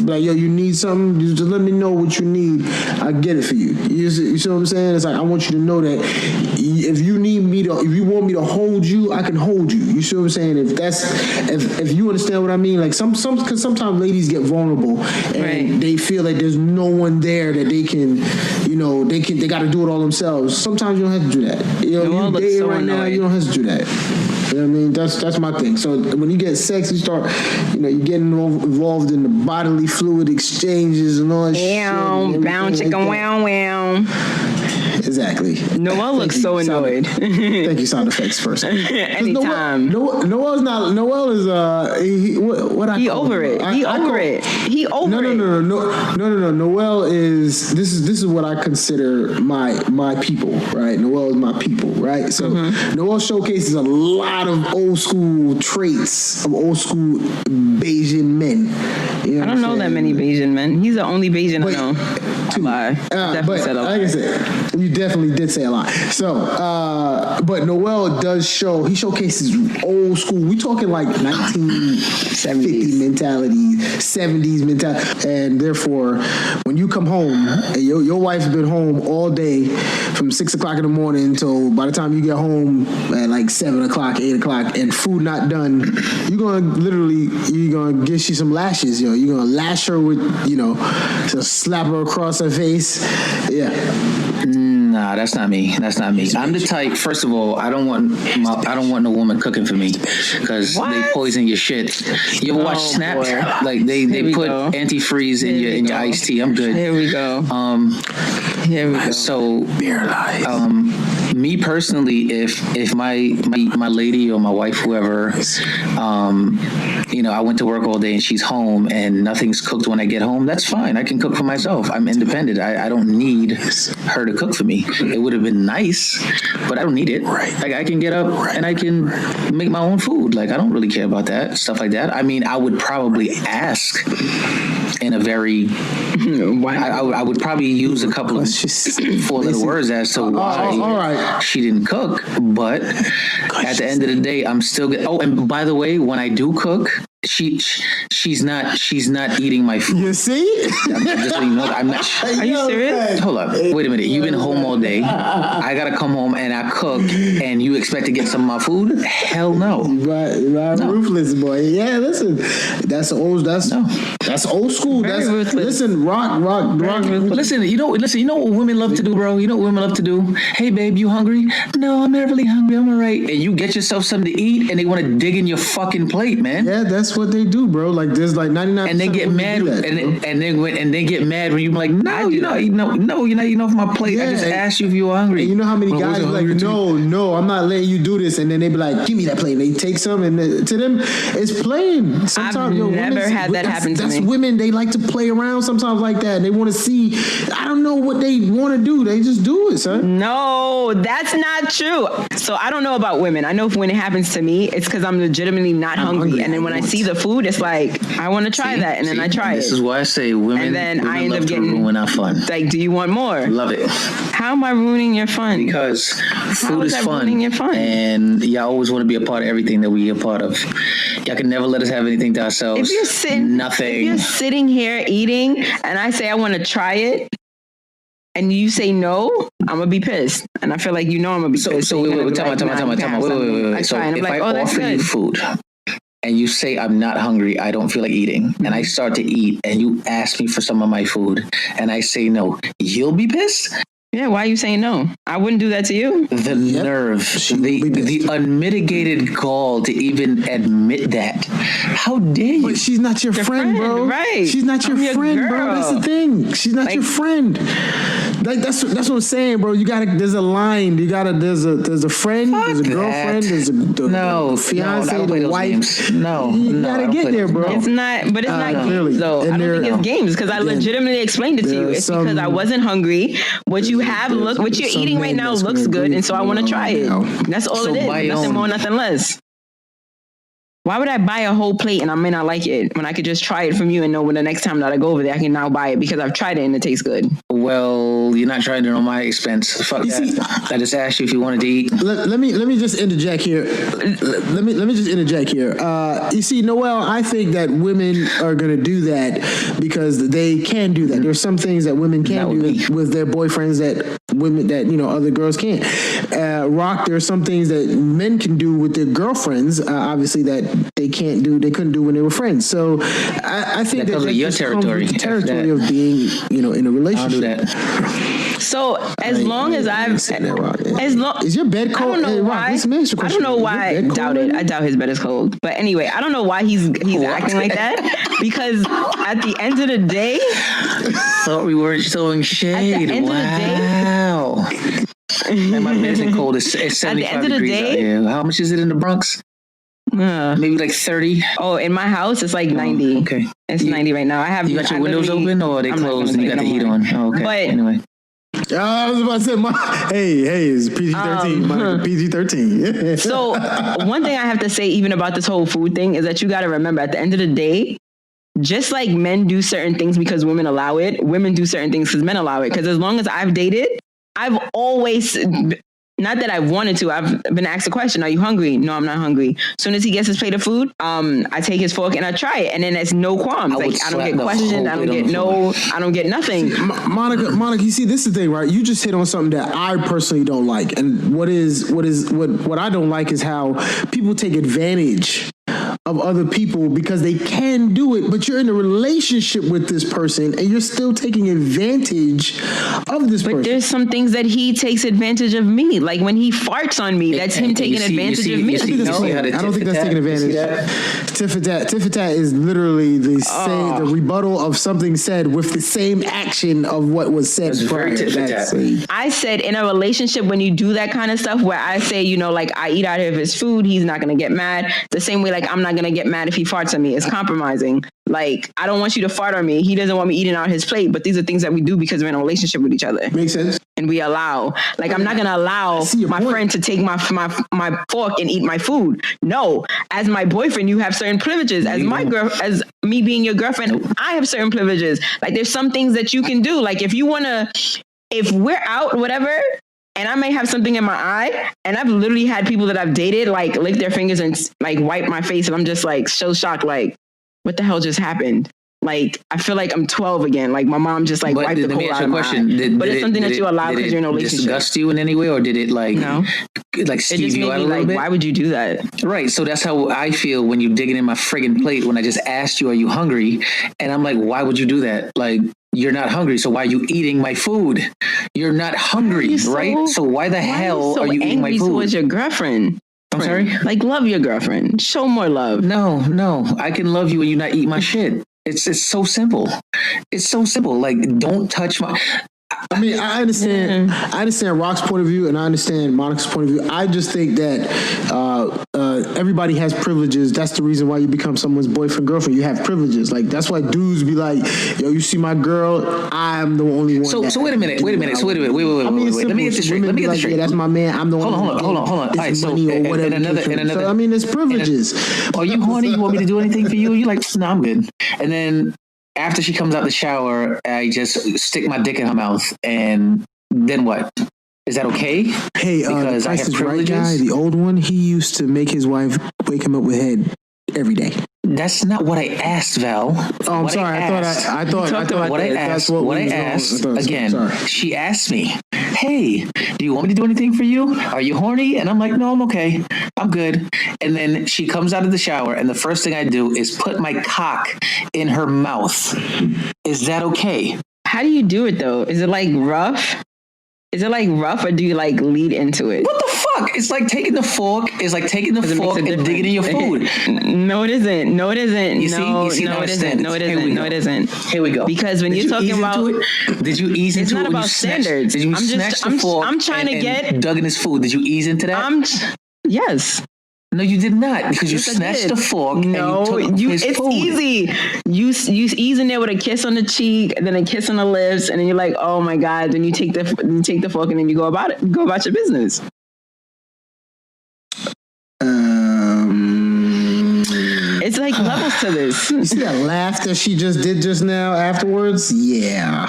yo, you need something, you just let me know what you need. I get it for you. You see what I'm saying? It's like I want you to know that if you want me to hold you, I can hold you. You see what I'm saying? If you understand what I mean, like because sometimes ladies get vulnerable and they feel like there's no one there that they can, you know, they got to do it all themselves. Sometimes you don't have to do that. You know, you dating right now, you don't have to do that. You know what I mean? That's my thing. So when you get sex, you start, you know, you're getting involved in the bodily fluid exchanges and all that shit. Bound chicken, wow. Exactly. Noel looks so annoyed. Thank you, sound effects person. Anytime. Noel is he over it. He over it. No. Noel is this is what I consider my people, right? Noel is my people, right? So Noel showcases a lot of old school traits of old school Bayesian men. You know I don't know that many Bayesian men. He's the only Bayesian I know. But like I said, you definitely did say a lot. So, but Noel does showcases old school. We talking like 1950 mentality, 70s mentality, and therefore, when you come home, and your wife's been home all day from 6 o'clock in the morning until by the time you get home at like 7 o'clock, 8 o'clock, and food not done, you're gonna give she some lashes, yo. You're gonna lash her with, you know, to slap her across her face. Yeah. Nah, that's not me. I'm the type. First of all, I don't want no woman cooking for me because they poison your shit. You ever watch Snap? Boy. Like they put antifreeze in your iced tea. I'm good. Here we go. So beer life. me personally, if my lady or my wife, whoever, I went to work all day and she's home and nothing's cooked when I get home, that's fine. I can cook for myself. I'm independent. I don't need her to cook for me. It would have been nice, but I don't need it. Right. Like I can get up and I can make my own food. Like I don't really care about that stuff like that. I mean, I would probably ask in a very. I would probably use a couple of four-letter words as to why she didn't cook. But at the end of the day, I'm still. And by the way, when I do cook, she's not eating my food. You see? I'm not. Are you serious? Hold up. Wait a minute. You've been home all day. I gotta come home and I cook, and you expect to get some of my food? Hell no. Right, ruthless boy. Yeah, listen. That's old school. That's ruthless. Listen, rock. Listen, you know what women love to do, bro? You know what women love to do? Hey babe, you hungry? No, I'm not really hungry. I'm all right. And you get yourself something to eat and they want to dig in your fucking plate, man. Yeah, that's what they do, bro. Like there's like 99%. And they get mad and they get mad when you're like, no, you're not eating off my plate. Yeah, I just asked you if you were hungry. And you know how many guys are like, no, I'm not letting you do this, and then they be like, give me that plate. And they take some, and to them, it's playing. Sometimes I've never had that happen to me. That's women. They like to play around sometimes like that. And they want to see. I don't know what they want to do. They just do it, son. No, that's not true. So I don't know about women. I know when it happens to me, it's because I'm legitimately not hungry. And then when I see the food, it's like I want to try that, and then I try it. This is why I say women. And then I end up getting ruin our fun. Like, do you want more? Love it. How am I ruining your fun? Because food is fun, ruining your fun? And y'all always want to be a part of everything that we are a part of. Y'all can never let us have anything to ourselves. If you're sitting here eating, and I say I want to try it, and you say no, I'm gonna be pissed, and I feel like I'm gonna be pissed. So wait, time out. Wait. So if I offer you food and you say I'm not hungry, I don't feel like eating, and I start to eat, and you ask me for some of my food, and I say no, you'll be pissed? Yeah, why are you saying no? I wouldn't do that to you. The nerve, the unmitigated gall to even admit that. How dare you? But she's not your friend, bro. Right. She's not your friend, girl. bro. That's the thing. She's not your friend. Like that's what I'm saying, bro. There's a line. There's a friend, there's a girlfriend, there's a fiance, the wife. You gotta get there, bro. It's not games, though. I don't think it's games, because I legitimately explained it to you. It's because I wasn't hungry. What you're eating right now looks good, and so I want to try it. That's all it is. Nothing more, nothing less. Why would I buy a whole plate and I may not like it when I could just try it from you and know when the next time that I go over there, I can now buy it because I've tried it and it tastes good? Well, you're not trying it on my expense. Fuck that. I just asked you if you wanted to eat. Let me just interject here. Let me just interject here. You see, Noel, I think that women are going to do that because they can do that. There's some things that women can do with their boyfriends that other girls can't. Rock, there are some things that men can do with their girlfriends, obviously, that they couldn't do when they were friends. So I think that your territory. The territory of being, in a relationship. I'll do that. So as long as is your bed cold? I don't know why. I don't know why. I doubt it. I doubt his bed is cold. But anyway, I don't know why he's acting like that, because at the end of the day, thought we weren't throwing shade. At the end of the day. And my bed isn't cold. It's 75 degrees out here. How much is it in the Bronx? Maybe like 30. Oh, in my house it's like 90. Okay, it's 90 right now. You got your windows open, or are they closed and you got the heat on? Oh, okay. But anyway, I was about to say, hey, it's PG-13. PG-13. So one thing I have to say, even about this whole food thing, is that you got to remember, at the end of the day, just like men do certain things because women allow it, women do certain things because men allow it. Because as long as I've dated, I've always, not that I've wanted to, I've been asked a question, are you hungry? No, I'm not hungry. As soon as he gets his plate of food, I take his fork and I try it. And then there's no qualms. I don't get questioned. I don't get nothing. See, Monica, you see, this is the thing, right? You just hit on something that I personally don't like. And what I don't like is how people take advantage of other people because they can do it, but you're in a relationship with this person and you're still taking advantage of this person. But there's some things that he takes advantage of me. Like when he farts on me, that's him taking advantage of me. I don't think that's taking advantage. Tit for tat is literally the rebuttal of something said with the same action of what was said prior. I said in a relationship, when you do that kind of stuff where I say, you know, like I eat out of his food, he's not going to get mad. The same way, like I'm not going to get mad if he farts on me. It's compromising. Like, I don't want you to fart on me. He doesn't want me eating out his plate, but these are things that we do because we're in a relationship with each other. Makes sense. And we allow, like, I'm not going to allow my friend to take my fork and eat my food. No, as my boyfriend, you have certain privileges. As as me being your girlfriend, I have certain privileges. Like, there's some things that you can do. Like, if we're out, whatever, and I may have something in my eye, and I've literally had people that I've dated, like, lick their fingers and, like, wipe my face, and I'm just, like, so shocked, like, what the hell just happened? Like, I feel like I'm 12 again. Like, my mom just, like, wiped the coal out of my eye. But it's something that you allow because you're in a relationship. Did it disgust you in any way, or did it, like, Steve you out a little bit? Why would you do that? Right. So that's how I feel when you digging in my friggin' plate when I just asked you, are you hungry? And I'm like, why would you do that? Like, you're not hungry, so why are you eating my food? You're not hungry, right? So why the hell are you eating my food? Towards your girlfriend? I'm sorry? Like, love your girlfriend. Show more love. No. I can love you when you not eat my shit. It's so simple. It's so simple. Like, don't touch my... I mean, I understand. I understand Rock's point of view, and I understand Monica's point of view. I just think that everybody has privileges. That's the reason why you become someone's boyfriend, girlfriend. You have privileges. Like, that's why dudes be like, "Yo, you see my girl? I'm the only one." So wait a minute. Wait. Let me get this straight. Yeah, that's my man. I'm the one. Hold on. All right. So another. So I mean, it's privileges. Are you horny? You want me to do anything for you? You're like, no, I'm good. And then after she comes out the shower, I just stick my dick in her mouth, and then what? Is that okay? Hey, because I have privileges. Right guy, the old one, he used to make his wife wake him up with head every day. That's not what I asked, Val. Oh, I'm sorry. I thought what I asked again. She asked me, "Hey, do you want me to do anything for you? Are you horny?" And I'm like, "No, I'm okay. I'm good." And then she comes out of the shower, and the first thing I do is put my cock in her mouth. Is that okay? How do you do it though? Is it like rough? Or do you like lead into it? What the fuck? It's like taking the fork. It's like taking the fork and digging in your food. No, it isn't. You see, no, it isn't. No, it isn't. Here we go. Because when you're talking about, did you ease into it? It's not about standards. Did you snatch the fork? I'm trying to get dug in his food. Did you ease into that? Yes. No, you did not, because you snatched the fork and you took his food. It's easy. You ease in there with a kiss on the cheek, and then a kiss on the lips, and then you're like, oh my God. Then you take the fork, and then you go about it. Go about your business. It's like levels to this. You see that laugh that she just did just now afterwards? Yeah.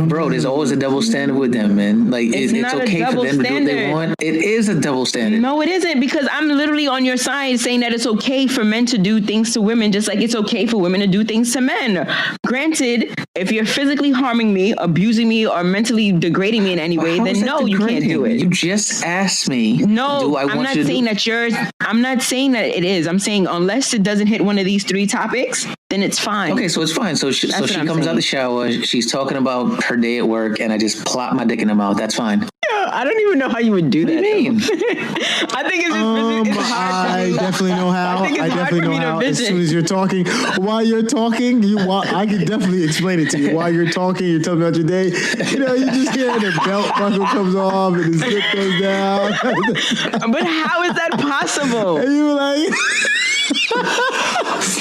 Bro, there's always a double standard with them, man. Like, it's okay for them to do what they want. It is a double standard. No, it isn't, because I'm literally on your side saying that it's okay for men to do things to women, just like it's okay for women to do things to men. Granted, if you're physically harming me, abusing me, or mentally degrading me in any way, then no, you can't do it. You just asked me. No, I'm not saying that yours. I'm not saying that it is. I'm saying unless it doesn't hit one of these three topics, then it's fine. Okay, so it's fine. So she comes out the shower. She's talking about her day at work, and I just plop my dick in her mouth. That's fine. Yeah, I don't even know how you would do that. What do you mean? I think it's just it's hard. I definitely know how. I definitely know how. As soon as you're talking, while you're talking, I can definitely explain it to you. While you're talking, you're telling me about your day. You know, you just hear the belt buckle comes off and his dick goes down. But how is that possible? And you like.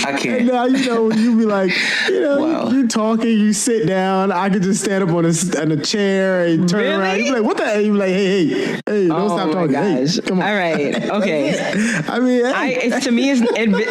I can't. And now, you know, you be like, you know, wow. you talking, you sit down. I could just stand up on a chair and turn around. You be like, what the hell? You be like, hey, don't stop talking. Gosh. Hey, come on. All right. Okay. I mean, to me,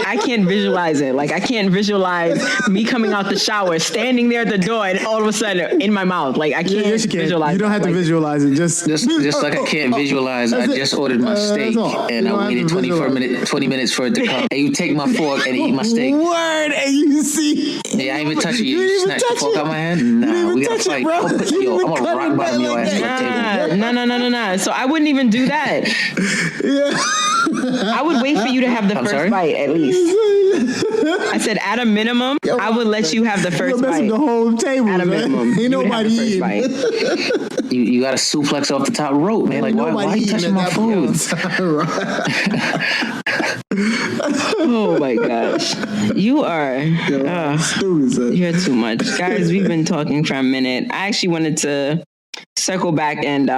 I can't visualize it. Like, I can't visualize me coming out the shower, standing there at the door, and all of a sudden in my mouth. Like, I can't visualize. You don't have to visualize it. Just like I can't visualize. I just ordered my steak, and I waited 20 minutes for it to come. And you take my fork and eat my steak. Word, and you see. Yeah, I ain't even touch it. You snatch the fork out my hand? Nah, we gotta fight. Yo, I'm gonna rock bottom your ass. No. So I wouldn't even do that. Yeah. I would wait for you to have the first bite at least. I said at a minimum, I would let you have the first bite. The whole table, at a minimum, ain't nobody eating. You got to suplex off the top rope, man. Like, why are you touching my food? Oh my gosh, you are you're too much, guys. We've been talking for a minute. I actually wanted to circle back and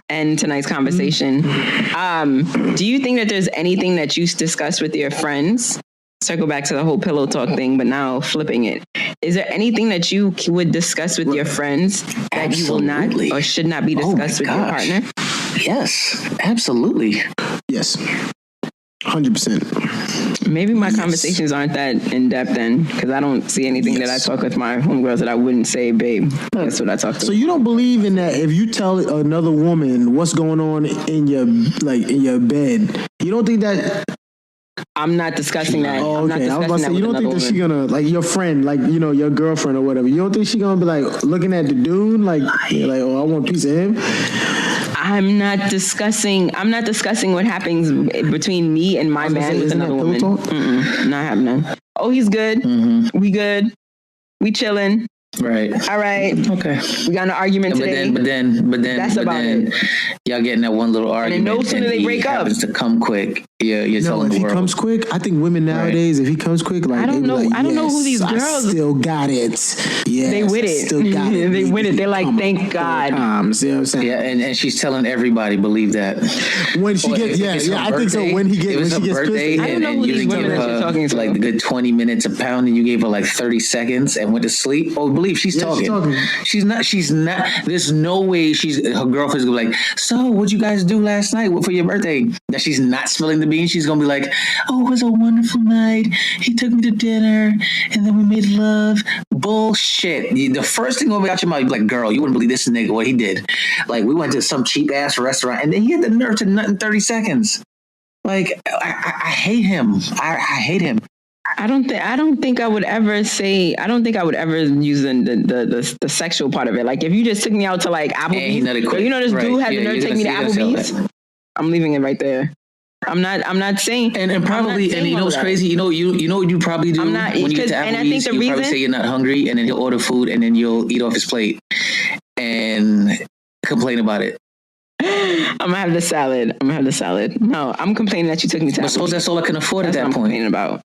end tonight's conversation. Do you think that there's anything that you discussed with your friends? Circle back to the whole pillow talk thing, but now flipping it. Is there anything that you would discuss with your friends that you will not or should not be discussed with your partner? Yes, absolutely. Yes. 100%. Maybe my conversations aren't that in depth then, because I don't see anything that I talk with my homegirls that I wouldn't say, babe. That's what I talk to. So you don't believe in that? If you tell another woman what's going on in your bed, you don't think that? I'm not discussing that. Oh, okay. I was about to say, you don't think that she's gonna, like, your friend, like, you know, your girlfriend or whatever, you don't think she's gonna be like looking at the dude like oh, I want a piece of him? I'm not discussing what happens between me and my man with another woman. Not happening. Oh, he's good. Mm-hmm. We good. We chilling. Right. All right. Okay. We got an argument today. But then that's about it. Y'all getting that one little argument. And no sooner they break up, happens to come quick. You're telling the world. If he comes quick, I think women nowadays, if he comes quick, like, I don't know. Like, I don't know who these girls. I still got it. Yeah, they with it. Still got it. They with it. They're like, thank God. See what I'm saying? Yeah, and she's telling everybody, believe that. When she gets, I think so. When she gets birthday, I don't know who these women that you're talking to. Like the good 20 minutes of pounding, you gave her like 30 seconds and went to sleep. Oh, believe she's talking. She's not. There's no way her girlfriend's gonna be like, so what'd you guys do last night for your birthday? That she's not spilling the beans. She's gonna be like, oh, it was a wonderful night. He took me to dinner and then we made love. Bullshit. The first thing gonna be out your mouth, you'd be like, girl, you wouldn't believe this nigga what he did. Like, we went to some cheap ass restaurant and then he had the nerve to nut in 30 seconds. Like, I hate him. I hate him. I don't think I would ever use the sexual part of it. Like, if you just took me out to like Applebee's, this dude had the nerve to take me to Applebee's. I'm leaving it right there. I'm not saying. And probably, and you know what's crazy? You know what you probably do when you get to Applebee's, you probably say you're not hungry, and then he'll order food, and then you'll eat off his plate and complain about it. I'm gonna have the salad. No, I'm complaining that you took me to Applebee's. But suppose that's all I can afford at that point. Complaining about.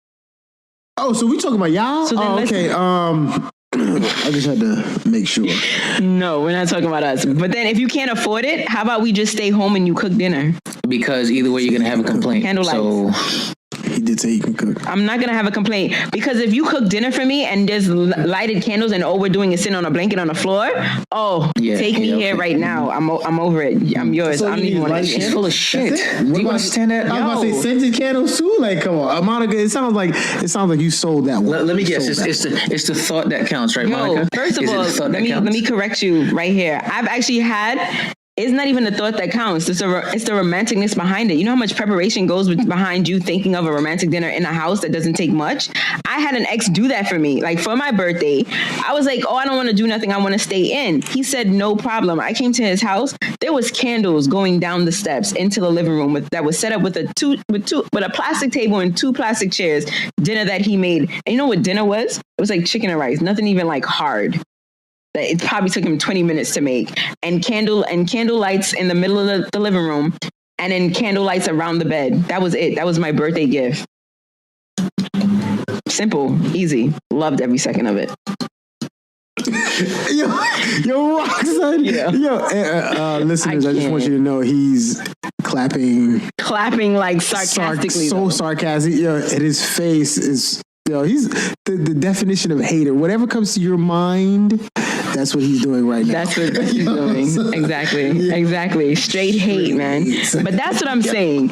Oh, so we talking about y'all? So okay. I just had to make sure. No, we're not talking about us. But then if you can't afford it, how about we just stay home and you cook dinner? Because either way, you're going to have a complaint. Candlelight. So he did say you can cook. I'm not going to have a complaint because if you cook dinner for me and there's lighted candles and all we're doing is sitting on a blanket on the floor, take me here right now. I'm over it. I'm yours. So I don't even want to. She's full of shit. Do you understand that? I was about to say scented candles too. Like, come on, Monica. It sounds like you sold that one. Let me guess. It's the thought that counts, right, Monica? First of all, let me correct you right here. I've actually had. It's not even the thought that counts. It's the romanticness behind it. You know how much preparation goes behind you thinking of a romantic dinner in a house that doesn't take much? I had an ex do that for me. Like, for my birthday, I was like, oh, I don't want to do nothing. I want to stay in. He said, no problem. I came to his house. There was candles going down the steps into the living room that was set up with a plastic table and 2 plastic chairs. Dinner that he made. And you know what dinner was? It was like chicken and rice. Nothing even like hard. That it probably took him 20 minutes to make, and candle lights in the middle of the living room, and then candle lights around the bed. That was it. That was my birthday gift. Simple, easy. Loved every second of it. Yo, Roxanne. Yeah. Listeners, I just want you to know he's clapping like sarcastically. So sarcastic. And his face is. He's the definition of hater. Whatever comes to your mind, that's what he's doing right now. That's what he's doing. Exactly. Straight hate, man. But that's what I'm saying.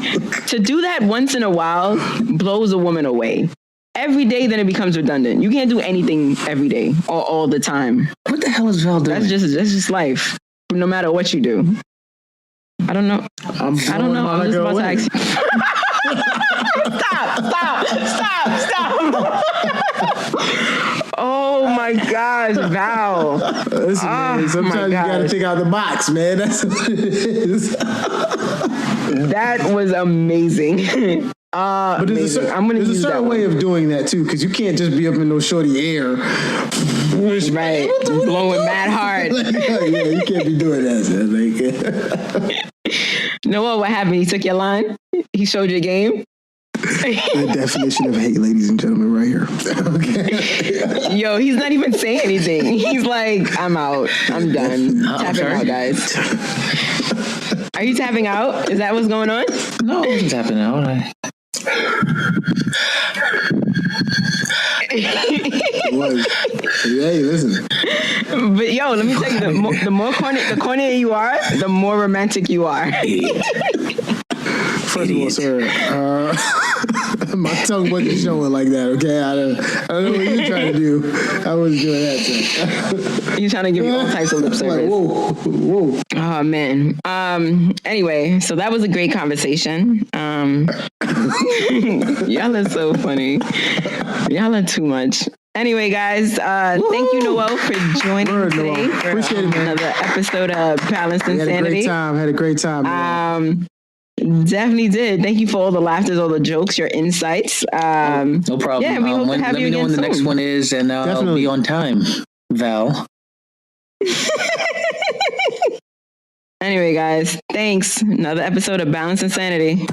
To do that once in a while blows a woman away. Every day, then it becomes redundant. You can't do anything every day or all the time. What the hell is Val doing? That's just life. No matter what you do. I don't know. I'm just about to ask you. Stop. Oh my gosh, Val. Listen, man, sometimes you gotta think out the box, man. That's what it is. That was amazing. But there's there's a certain way of doing that too, because you can't just be up in no shorty air, right? Blowing mad hard. Yeah, you can't be doing that. Noel, what happened? He took your line. He showed your game. The definition of hate, ladies and gentlemen, right here. Okay. Yo, he's not even saying anything. He's like, I'm out. I'm done. Tapping out, guys. Are you tapping out? Is that what's going on? No, I wasn't tapping out. Hey, listen. But yo, let me tell you, the more cornier you are, the more romantic you are. First of all, sir, my tongue wasn't showing like that, okay? I don't know what you're trying to do. I wasn't doing that, sir. You're trying to give me all types of lip service. Like, whoa. Oh, man. Anyway, so that was a great conversation. Y'all are so funny. Y'all are too much. Anyway, guys, thank you, Noel, for joining us today for Appreciate it, man. another episode of Balanced Insanity. Had a great time. Definitely did. Thank you for all the laughters, all the jokes, your insights. No problem. Yeah, we hope to have let you me know when the again next soon. one is, and I'll be on time, Val. Anyway, guys, thanks. Another episode of Balanced Insanity.